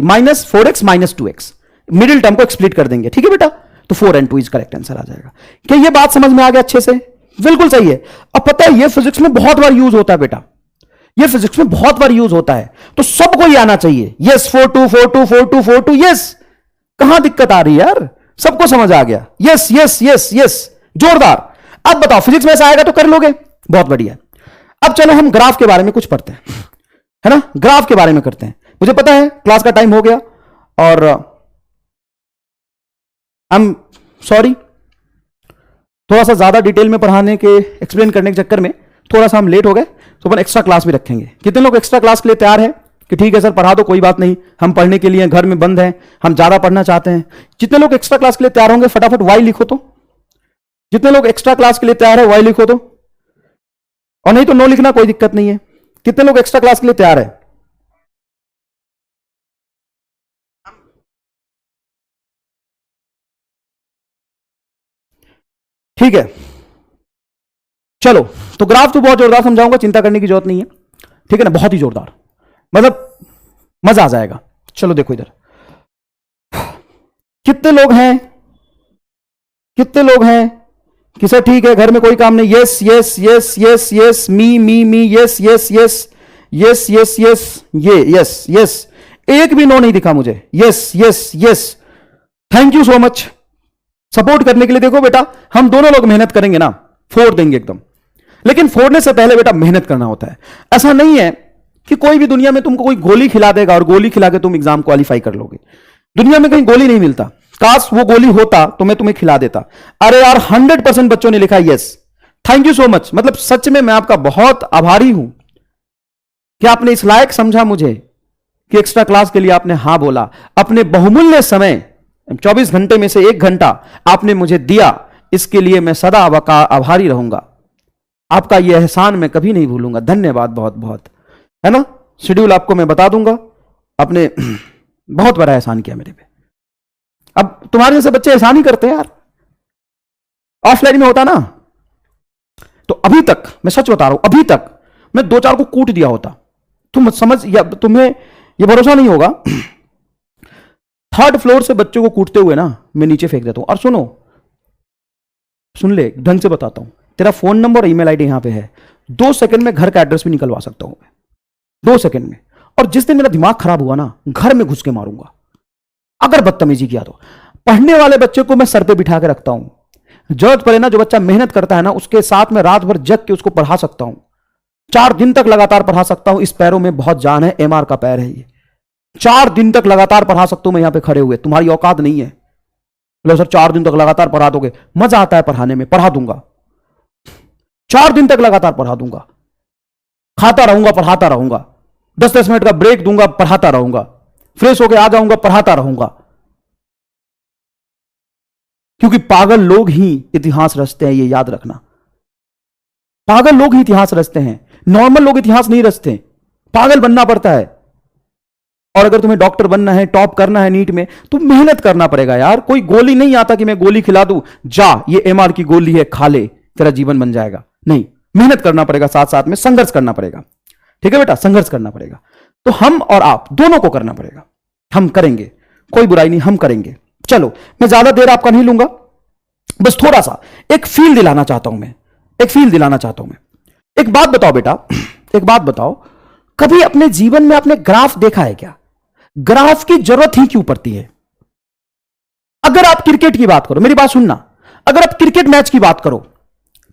-4x minus 2x, middle term को एक्सप्लिट कर देंगे। ठीक है बेटा, तो 4 and 2 इज करेक्ट आंसर आ जाएगा। क्या ये बात समझ में आ गया अच्छे से? बिल्कुल सही है। अब पता है ये फिजिक्स में बहुत बार यूज होता है बेटा, ये फिजिक्स में बहुत बार यूज होता है, तो सबको ये आना चाहिए। यस, 4 2 4 2 4 2 4 2, यस, कहां दिक्कत आ रही है यार? सबको समझ आ गया। यस यस यस यस, जोरदार। अब बताओ फिजिक्स में ऐसा आएगा तो कर लोगे, बहुत बढ़िया। अब चलो हम ग्राफ के बारे में कुछ पढ़ते हैं, है ना, ग्राफ के बारे में करते हैं। मुझे पता है क्लास का टाइम हो गया, और आई एम सॉरी, थोड़ा सा ज्यादा डिटेल में पढ़ाने के, एक्सप्लेन करने के चक्कर में थोड़ा सा हम लेट हो गए, तो अपन एक्स्ट्रा क्लास भी रखेंगे। कितने लोग एक्स्ट्रा क्लास के लिए तैयार है कि ठीक है सर पढ़ा दो, कोई बात नहीं, हम पढ़ने के लिए घर में बंद हैं, हम ज्यादा पढ़ना चाहते हैं? जितने लोग एक्स्ट्रा क्लास के लिए तैयार होंगे फटाफट वाई लिखो तो। जितने लोग एक्स्ट्रा क्लास के लिए तैयार है वाई लिखो तो, और नहीं तो नो लिखना, कोई दिक्कत नहीं है। कितने लोग एक्स्ट्रा क्लास के लिए तैयार है? ठीक है, चलो, तो ग्राफ तो बहुत जोरदार समझाऊंगा, चिंता करने की जरूरत नहीं है, ठीक है ना, बहुत ही जोरदार, मतलब मजा आ जाएगा। चलो देखो इधर, कितने लोग हैं, कितने लोग हैं कि सर ठीक है घर में कोई काम नहीं? Yes yes yes yes yes, me me me, yes yes yes, yes yes yes, ये यस यस, एक भी नो नहीं दिखा मुझे। Yes yes yes, thank you so much support करने के लिए। देखो बेटा, हम दोनों लोग मेहनत करेंगे ना, फोड़ देंगे एकदम, लेकिन फोड़ने से पहले बेटा मेहनत करना होता है। ऐसा नहीं है कि कोई भी दुनिया में तुमको कोई गोली खिला देगा और गोली खिला के तुम एग्जाम क्वालिफाई कर लोगे। दुनिया में कहीं गोली नहीं मिलता। काश वो गोली होता तो मैं तुम्हें खिला देता। अरे यार 100% बच्चों ने लिखा yes, thank you so much. मतलब सच में मैं आपका बहुत आभारी हूं कि आपने इस लायक समझा मुझे कि एक्स्ट्रा क्लास के लिए आपने हां बोला। अपने बहुमूल्य समय 24 घंटे में से 1 घंटा आपने मुझे दिया, इसके लिए मैं सदा आभारी रहूंगा। आपका यह एहसान मैं कभी नहीं भूलूंगा। धन्यवाद बहुत बहुत, है ना। शेड्यूल आपको मैं बता दूंगा। आपने बहुत बड़ा एहसान किया मेरे पे। अब तुम्हारे जैसे बच्चे एहसान ही करते हैं यार। ऑफलाइन में होता ना तो अभी तक, मैं सच बता रहा हूं, अभी तक मैं 2-4 को कूट दिया होता। तुम समझ, या तुम्हें ये भरोसा नहीं होगा, 3rd फ्लोर से बच्चों को कूटते हुए ना मैं नीचे फेंक देता हूं। और सुनो, सुन ले, ढंग से बताता हूं। तेरा फोन नंबर और ईमेल आईडी यहां पे है। 2 सेकंड में घर का एड्रेस भी निकलवा सकता हूं मैं, 2 सेकंड में। और जिस दिन मेरा दिमाग खराब हुआ ना, घर में घुस के मारूंगा अगर बदतमीजी किया तो। पढ़ने वाले बच्चे को मैं सर पे बिठा के रखता हूं। जरूरत पड़े ना, जो बच्चा मेहनत करता है ना, उसके साथ में रात भर जग के उसको पढ़ा सकता हूं। 4 दिन तक लगातार पढ़ा सकता हूं। इस पैरों में बहुत जान है, MR का पैर है ये। 4 दिन तक लगातार पढ़ा सकता हूं मैं यहां पे खड़े हुए। तुम्हारी औकात नहीं है। लो सर 4 दिन तक लगातार पढ़ा दोगे? मजा आता है पढ़ाने में, पढ़ा दूंगा। 4 दिन तक लगातार पढ़ा दूंगा। खाता रहूंगा, पढ़ाता रहूंगा। 10-10 मिनट का ब्रेक दूंगा, पढ़ाता रहूंगा। फ्रेश होकर आ जाऊंगा, पढ़ाता रहूंगा। क्योंकि पागल लोग ही इतिहास रचते हैं, ये याद रखना। पागल लोग ही इतिहास रचते हैं, नॉर्मल लोग इतिहास नहीं रचते। पागल बनना पड़ता है। और अगर तुम्हें डॉक्टर बनना है, टॉप करना है नीट में, तो मेहनत करना पड़ेगा यार। कोई गोली नहीं आता कि मैं गोली खिला दूं, जा ये MR की गोली है, खा ले, तेरा जीवन बन जाएगा। नहीं, मेहनत करना पड़ेगा, साथ साथ में संघर्ष करना पड़ेगा। ठीक है बेटा, संघर्ष करना पड़ेगा। तो हम और आप दोनों को करना पड़ेगा। हम करेंगे, कोई बुराई नहीं, हम करेंगे। चलो, मैं ज्यादा देर आपका नहीं लूंगा, बस थोड़ा सा एक फील दिलाना चाहता हूं मैं, एक फील दिलाना चाहता हूं मैं। एक बात बताओ बेटा, एक बात बताओ, कभी अपने जीवन में आपने ग्राफ देखा है क्या? ग्राफ की जरूरत ही क्यों पड़ती है? अगर आप क्रिकेट की बात करो, मेरी बात सुनना, अगर आप क्रिकेट मैच की बात करो,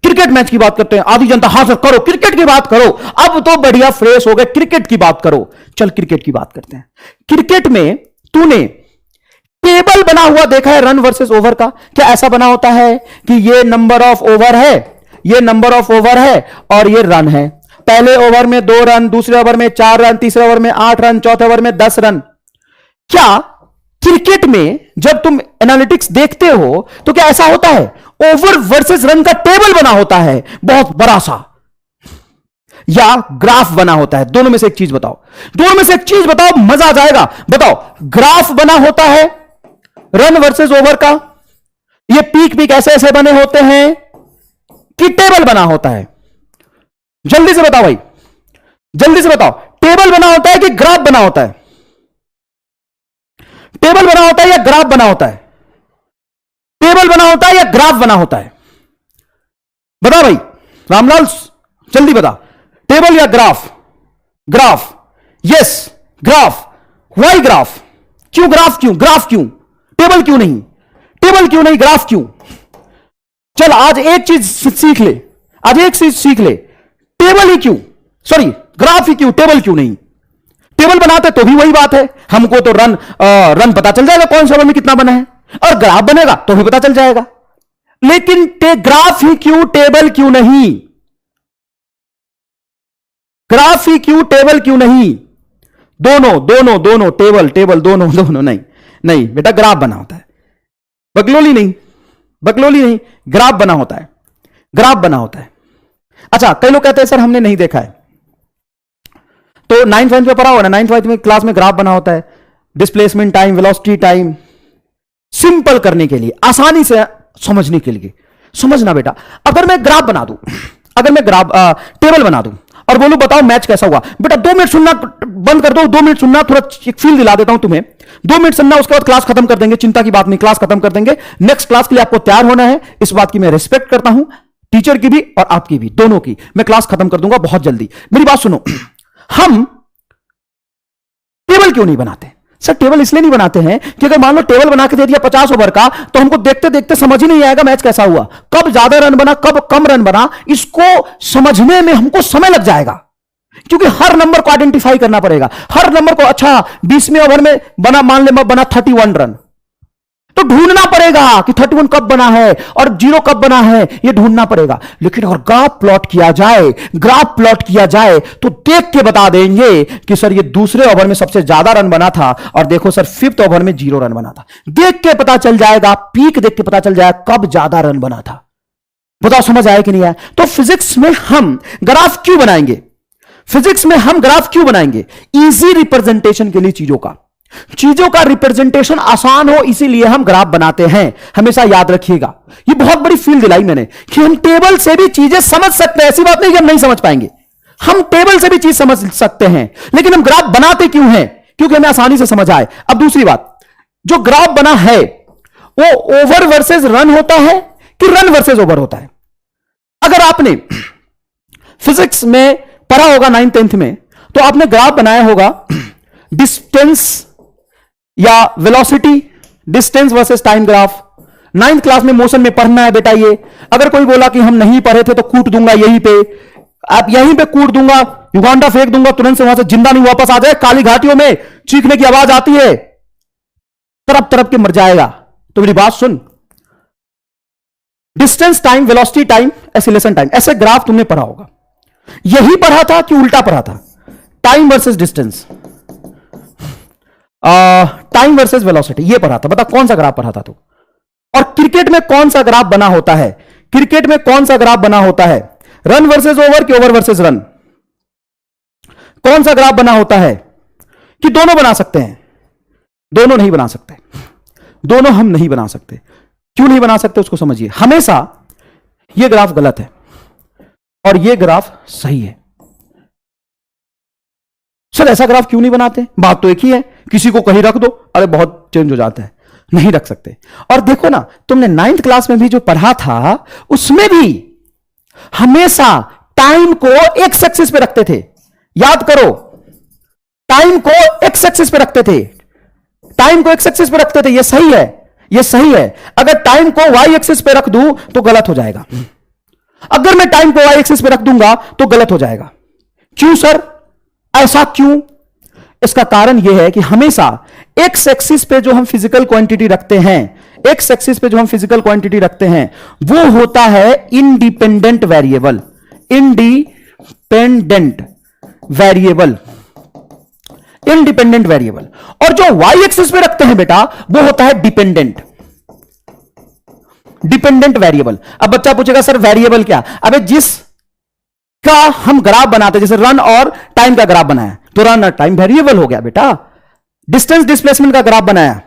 क्रिकेट मैच की बात करते हैं, आधी जनता हाँ सर करो, क्रिकेट की बात करो। अब तो बढ़िया फ्रेश हो गए, क्रिकेट की बात करो। चल क्रिकेट की बात करते हैं। क्रिकेट में तूने टेबल बना हुआ देखा है रन वर्सेस ओवर का? क्या ऐसा बना होता है कि ये नंबर ऑफ ओवर है, ये नंबर ऑफ ओवर है और ये रन है? पहले ओवर में 2 रन, दूसरे ओवर में 4 रन, तीसरे ओवर में 8 रन, चौथे ओवर में 10 रन। क्या क्रिकेट में जब तुम एनालिटिक्स देखते हो तो क्या ऐसा होता है? ओवर वर्सेस रन का टेबल बना होता है बहुत बड़ा सा, या ग्राफ बना होता है? दोनों में से एक चीज बताओ, दोनों में से एक चीज बताओ, मजा आ जाएगा। बताओ, ग्राफ बना होता है रन वर्सेस ओवर का, ये पीक पीक ऐसे ऐसे बने होते हैं, कि टेबल बना होता है? जल्दी से बताओ भाई, जल्दी से बताओ। टेबल बना होता है कि ग्राफ बना होता है? टेबल बना होता है या ग्राफ बना होता है? टेबल बना होता है या ग्राफ बना होता है? बता भाई रामलाल, जल्दी बता, टेबल या graph? Graph, yes graph. Why graph? क्यों ग्राफ? क्यों ग्राफ? क्यों टेबल? क्यों नहीं टेबल? क्यों नहीं ग्राफ? क्यों? चल आज एक चीज सीख ले, आज एक चीज सीख ले, टेबल ही क्यों, सॉरी ग्राफ ही क्यों, टेबल क्यों नहीं? टेबल बनाते तो भी वही बात है, हमको तो रन पता चल जाएगा कौन से ओवर में कितना बना है, और ग्राफ बनेगा तो भी पता चल जाएगा। लेकिन ग्राफ ही क्यों, टेबल क्यों नहीं? ग्राफ ही क्यों, टेबल क्यों नहीं? दोनों दोनों दोनों, टेबल टेबल दोनों दोनों नहीं, नहीं बेटा ग्राफ बना होता है। बकलोली नहीं, बकलोली नहीं, ग्राफ बना होता है, ग्राफ बना होता है। अच्छा, कई लोग कहते हैं सर हमने नहीं देखा है, तो 9th में पढ़ा हो ना, 9th में क्लास में ग्राफ बना होता है, displacement time, velocity time, simple करने के लिए, आसानी से समझने के लिए। समझना बेटा, अगर मैं ग्राफ बना दूं, अगर मैं ग्राफ टेबल बना दूं और बोलूं बताओ मैच कैसा हुआ, बेटा 2 मिनट सुनना बंद कर दो, 2 मिनट सुनना, थोड़ा एक फील दिला देता हूं तुम्हें। 2 मिनट सुनना, उसके बाद क्लास खत्म कर देंगे, चिंता की बात नहीं, क्लास खत्म कर देंगे। नेक्स्ट क्लास के लिए आपको तैयार होना है, इस बात की मैं रिस्पेक्ट करता हूं, टीचर की भी और आपकी भी, दोनों की। मैं क्लास खत्म कर दूंगा बहुत जल्दी। मेरी बात सुनो, हम टेबल क्यों नहीं बनाते? सर टेबल इसलिए नहीं बनाते हैं कि अगर मान लो टेबल बना के दे दिया 50 ओवर का, तो हमको देखते देखते समझ ही नहीं आएगा मैच कैसा हुआ, कब ज्यादा रन बना कब कम रन बना, इसको समझने में हमको समय लग जाएगा, क्योंकि हर नंबर को आइडेंटिफाई करना पड़ेगा। हर नंबर को, अच्छा 20वें ओवर में बना, मान ले बना 31 रन, तो ढूंढना पड़ेगा कि 31 कब बना है और 0 कब बना है, यह ढूंढना पड़ेगा। लेकिन अगर ग्राफ प्लॉट किया जाए तो देख के बता देंगे कि सर ये दूसरे ओवर में सबसे ज्यादा रन बना था, और देखो सर 5th ओवर में 0 रन बना था। देख के पता चल जाएगा, पीक देख के पता चल जाएगा कब ज्यादा रन बना था। बताओ समझ आया कि नहीं आया? तो फिजिक्स में हम ग्राफ क्यों बनाएंगे? इजी रिप्रेजेंटेशन के लिए, चीजों का रिप्रेजेंटेशन आसान हो, इसीलिए हम ग्राफ बनाते हैं। हमेशा याद रखिएगा, ये बहुत बड़ी फील दिलाई मैंने कि हम टेबल से भी चीजें समझ सकते हैं। ऐसी बात नहीं कि हम नहीं समझ पाएंगे, हम टेबल से भी चीज समझ सकते हैं, लेकिन हम ग्राफ बनाते क्यों हैं? क्योंकि हमें आसानी से समझ आए। अब दूसरी बात, जो ग्राफ बना है वो ओवर वर्सेस रन होता है कि रन वर्सेस ओवर होता है? अगर आपने फिजिक्स में पढ़ा होगा 9th 10th में, तो आपने ग्राफ बनाया होगा डिस्टेंस या velocity, distance versus time graph. 9th class में मोशन में पढ़ना है बेटा ये। अगर कोई बोला कि हम नहीं पढ़े थे तो कूट दूंगा यहीं पे, आप यहीं पे कूट दूंगा, युगांडा फेंक दूंगा, तुरंत से वहां से जिंदा नहीं वापस आ जाए, काली घाटियों में चीखने की आवाज आती है, तरप तरप के मर जाएगा। तो मेरी बात सुन, distance time, velocity time, acceleration time, ऐसे ग्राफ तुमने पढ़ा होगा। यही पढ़ा था कि उल्टा पढ़ा था? Time versus distance, time versus velocity, ये पढ़ा था। बता कौन सा ग्राफ पढ़ा था तू? और क्रिकेट में कौन सा ग्राफ बना होता है? रन वर्सेस ओवर कि ओवर वर्सेस रन? कौन सा ग्राफ बना होता है? कि दोनों बना सकते हैं? दोनों नहीं बना सकते, दोनों हम नहीं बना सकते। क्यों नहीं बना सकते उसको समझिए। हमेशा यह ग्राफ गलत है और यह ग्राफ सही है। सर ऐसा ग्राफ क्यों नहीं बनाते? बात तो एक ही है, किसी को कहीं रख दो, अरे बहुत चेंज हो जाता है, नहीं रख सकते। और देखो ना, तुमने 9th क्लास में भी जो पढ़ा था उसमें भी हमेशा टाइम को एक्स एक्सिस पे रखते थे। याद करो, टाइम को एक्स एक्सिस पे रखते थे, यह सही है। अगर टाइम को वाई एक्सिस पे रख दूं तो गलत हो जाएगा, अगर मैं टाइम को वाई एक्सिस पे रख दूंगा तो गलत हो जाएगा। क्यों सर, ऐसा क्यों? इसका कारण यह है कि हमेशा एक्स एक्सिस पे जो हम फिजिकल क्वांटिटी रखते हैं, वो होता है इंडिपेंडेंट वेरिएबल, और जो वाई एक्सिस पे रखते हैं बेटा, वो होता है डिपेंडेंट वेरिएबल। अब बच्चा पूछेगा सर वेरिएबल क्या? अबे जिस का हम ग्राफ बनाते, जैसे रन और टाइम का ग्राफ बनाया तो रन और टाइम वेरिएबल हो गया बेटा। डिस्टेंस डिस्प्लेसमेंट का ग्राफ बनाया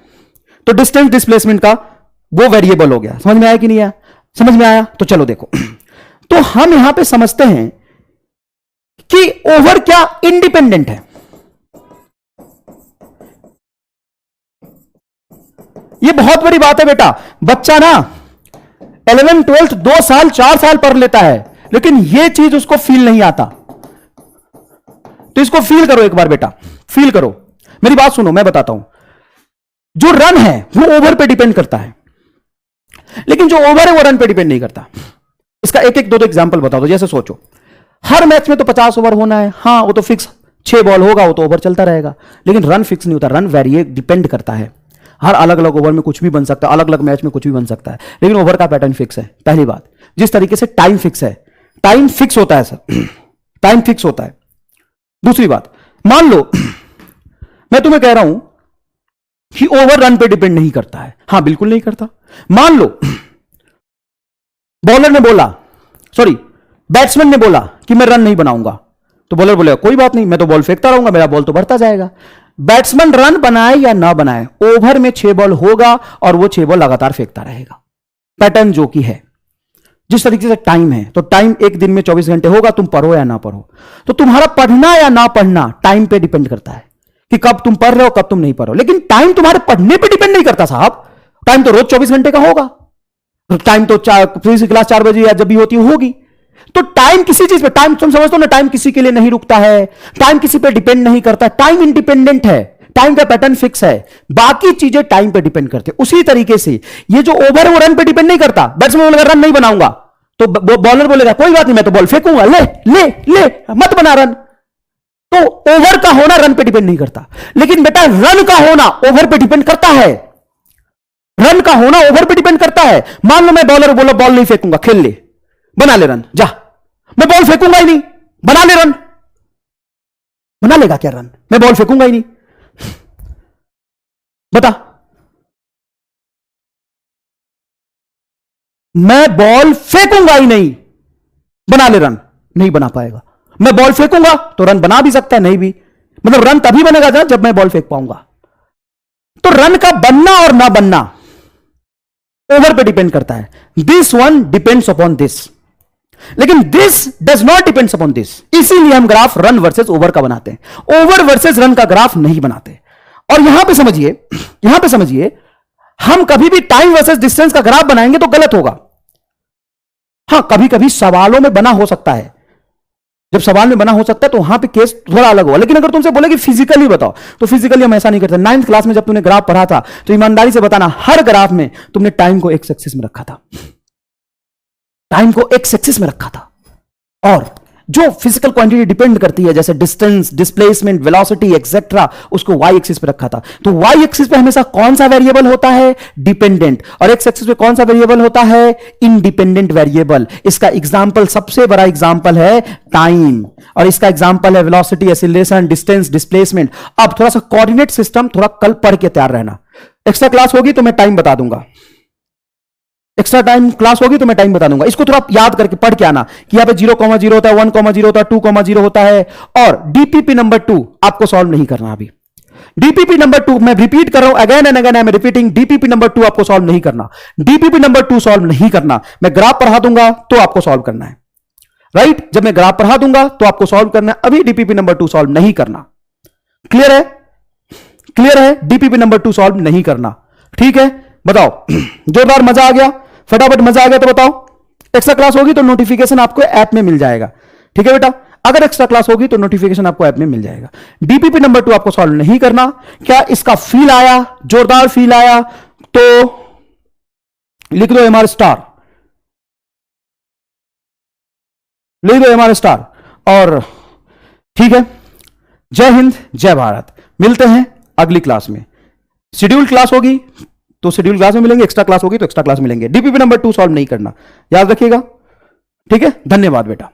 तो डिस्टेंस डिस्प्लेसमेंट का वो वेरिएबल हो गया। समझ में आया कि नहीं आया? समझ में आया? तो चलो देखो, तो हम यहां पे समझते हैं कि ओवर क्या इंडिपेंडेंट है। ये बहुत बड़ी बात है बेटा। बच्चा ना 11th 12th 2 साल 4 साल पढ़ लेता है, लेकिन यह चीज उसको फील नहीं आता। तो इसको फील करो एक बार बेटा, फील करो, मेरी बात सुनो, मैं बताता हूं। जो रन है वो ओवर पे डिपेंड करता है, लेकिन जो ओवर है वो रन पे डिपेंड नहीं करता। इसका एक एक दो एग्जांपल बता दो। जैसे सोचो, हर मैच में तो 50 ओवर होना है, हां वो तो फिक्स 6 बॉल होगा, वो तो ओवर चलता रहेगा, लेकिन रन फिक्स नहीं होता। रन वेरिएट डिपेंड करता है, हर अलग अलग ओवर में कुछ भी बन सकता है, अलग अलग मैच में कुछ भी बन सकता है, लेकिन ओवर का पैटर्न फिक्स है। पहली बात, जिस तरीके से टाइम फिक्स है, टाइम फिक्स होता है सर, टाइम फिक्स होता है। दूसरी बात, मान लो मैं तुम्हें कह रहा हूं कि ओवर रन पे डिपेंड नहीं करता है, हां बिल्कुल नहीं करता। मान लो बॉलर ने बोला, सॉरी बैट्समैन ने बोला कि मैं रन नहीं बनाऊंगा, तो बॉलर बोलेगा कोई बात नहीं, मैं तो बॉल फेंकता रहूंगा, मेरा बॉल तो बढ़ता जाएगा। बैट्समैन रन बनाए या ना बनाए, ओवर में 6 बॉल होगा और वो 6 बॉल लगातार फेंकता रहेगा। पैटर्न जो कि है, जिस तरीके से टाइम है, तो टाइम एक दिन में 24 घंटे होगा, तुम पढ़ो या ना पढ़ो। तो तुम्हारा पढ़ना या ना पढ़ना टाइम पे डिपेंड करता है कि कब तुम पढ़ रहे हो, कब तुम नहीं पढ़ रहे हो। लेकिन टाइम तुम्हारे पढ़ने पे डिपेंड नहीं करता साहब। टाइम तो रोज 24 घंटे का होगा, टाइम तो फिजिक्स क्लास 4 बजे या जब भी होती होगी। तो टाइम किसी चीज पे, टाइम तुम समझते हो ना, टाइम किसी के लिए नहीं रुकता है, टाइम किसी पे डिपेंड नहीं करता, टाइम इंडिपेंडेंट है, टाइम का पैटर्न फिक्स है, बाकी चीजें टाइम पे डिपेंड करते हैं। उसी तरीके से ये जो ओवर वो रन पे डिपेंड नहीं करता। बैट्समैन बोलेगा रन नहीं बनाऊंगा, तो बॉलर बोलेगा कोई बात नहीं मैं तो बॉल फेंकूंगा, ले ले ले मत बना रन। तो ओवर का होना रन पे डिपेंड नहीं करता, लेकिन बेटा रन का होना ओवर पे डिपेंड करता है। रन का होना ओवर पे डिपेंड करता है। मान लो मैं बॉलर बोलो बॉल नहीं फेंकूंगा, खेल ले, बना ले रन, जा। मैं बॉल फेंकूंगा ही नहीं, बना ले रन। बना लेगा क्या रन? मैं बॉल फेंकूंगा ही नहीं, बता। मैं बॉल फेंकूंगा ही नहीं, बना ले रन, नहीं बना पाएगा। मैं बॉल फेंकूंगा तो रन बना भी सकता है, नहीं भी, मतलब रन तभी बनेगा जब मैं बॉल फेंक पाऊंगा। तो रन का बनना और ना बनना ओवर पे डिपेंड करता है। This one depends upon this, लेकिन this does not depends upon this. इसीलिए हम ग्राफ रन वर्सेस ओवर का बनाते हैं, ओवर वर्सेस रन का ग्राफ नहीं बनाते। और यहां पे समझिए, हम कभी भी टाइम वर्सेस डिस्टेंस का ग्राफ बनाएंगे तो गलत होगा। हां, कभी कभी सवालों में बना हो सकता है, जब सवाल में बना हो सकता है तो वहां पे केस थोड़ा अलग होगा। लेकिन अगर तुमसे बोले कि फिजिकली बताओ, तो फिजिकली हम ऐसा नहीं करते। 9th क्लास में जब तुमने ग्राफ पढ़ा था तो ईमानदारी से बताना, हर ग्राफ में तुमने टाइम को एक्स एक्सिस में रखा था, टाइम को एक्स एक्सिस में रखा था। और जो फिजिकल क्वांटिटी डिपेंड करती है, जैसे डिस्टेंस, डिस्प्लेसमेंट, वेलोसिटी एक्सेट्रा, उसको वाई एक्सिस पे रखा था। तो वाई एक्सिस पे हमेशा कौन सा वेरिएबल होता है? डिपेंडेंट। और एक्स एक्सिस पे कौन सा वेरिएबल होता है? Independent variable. इसका एग्जांपल, सबसे बड़ा एग्जांपल है टाइम, और इसका एग्जांपल है वेलोसिटी, एक्सीलरेशन, डिस्टेंस, डिस्प्लेसमेंट। अब थोड़ा सा कोऑर्डिनेट सिस्टम थोड़ा कल पढ़ के तैयार रहना। एक्स्ट्रा क्लास होगी तो मैं टाइम बता दूंगा, एक्स्ट्रा टाइम क्लास होगी तो मैं टाइम बता दूंगा। इसको थोड़ा याद करके पढ़ के आना कि यहां पे 0,0 होता है, 1,0 होता है, 2,0 होता है। और डीपीपी नंबर 2 आपको सॉल्व नहीं करना अभी। डीपीपी नंबर 2 मैं रिपीट कर रहा हूं, again and again I am repeating, DPP number 2 आपको सॉल्व नहीं करना। डीपीपी नंबर 2 सॉल्व नहीं करना, मैं ग्राफ पढ़ा दूंगा तो आपको सॉल्व करना है, राइट? जब मैं ग्राफ पढ़ा दूंगा तो आपको सॉल्व करना है, अभी डीपीपी नंबर 2 सॉल्व नहीं करना। क्लियर है? क्लियर है? डीपीपी नंबर 2 सॉल्व नहीं करना, ठीक है? बताओ, जोरदार मजा आ गया? फटाफट मजा आ गया तो बताओ। एक्स्ट्रा क्लास होगी तो नोटिफिकेशन आपको ऐप में मिल जाएगा, ठीक है बेटा? अगर एक्स्ट्रा क्लास होगी तो नोटिफिकेशन आपको ऐप में मिल जाएगा। डीपीपी नंबर 2 आपको सॉल्व नहीं करना। क्या इसका फील आया? जोरदार फील आया तो लिख दो एमआर स्टार, लिख दो एमआर स्टार। और ठीक है, जय हिंद, जय भारत। मिलते हैं अगली क्लास में। शेड्यूल क्लास होगी तो शेड्यूल क्लास में मिलेंगे, एक्स्ट्रा क्लास होगी तो एक्स्ट्रा क्लास मिलेंगे। डीपीपी नंबर 2 सॉल्व नहीं करना, याद रखिएगा, ठीक है? धन्यवाद बेटा।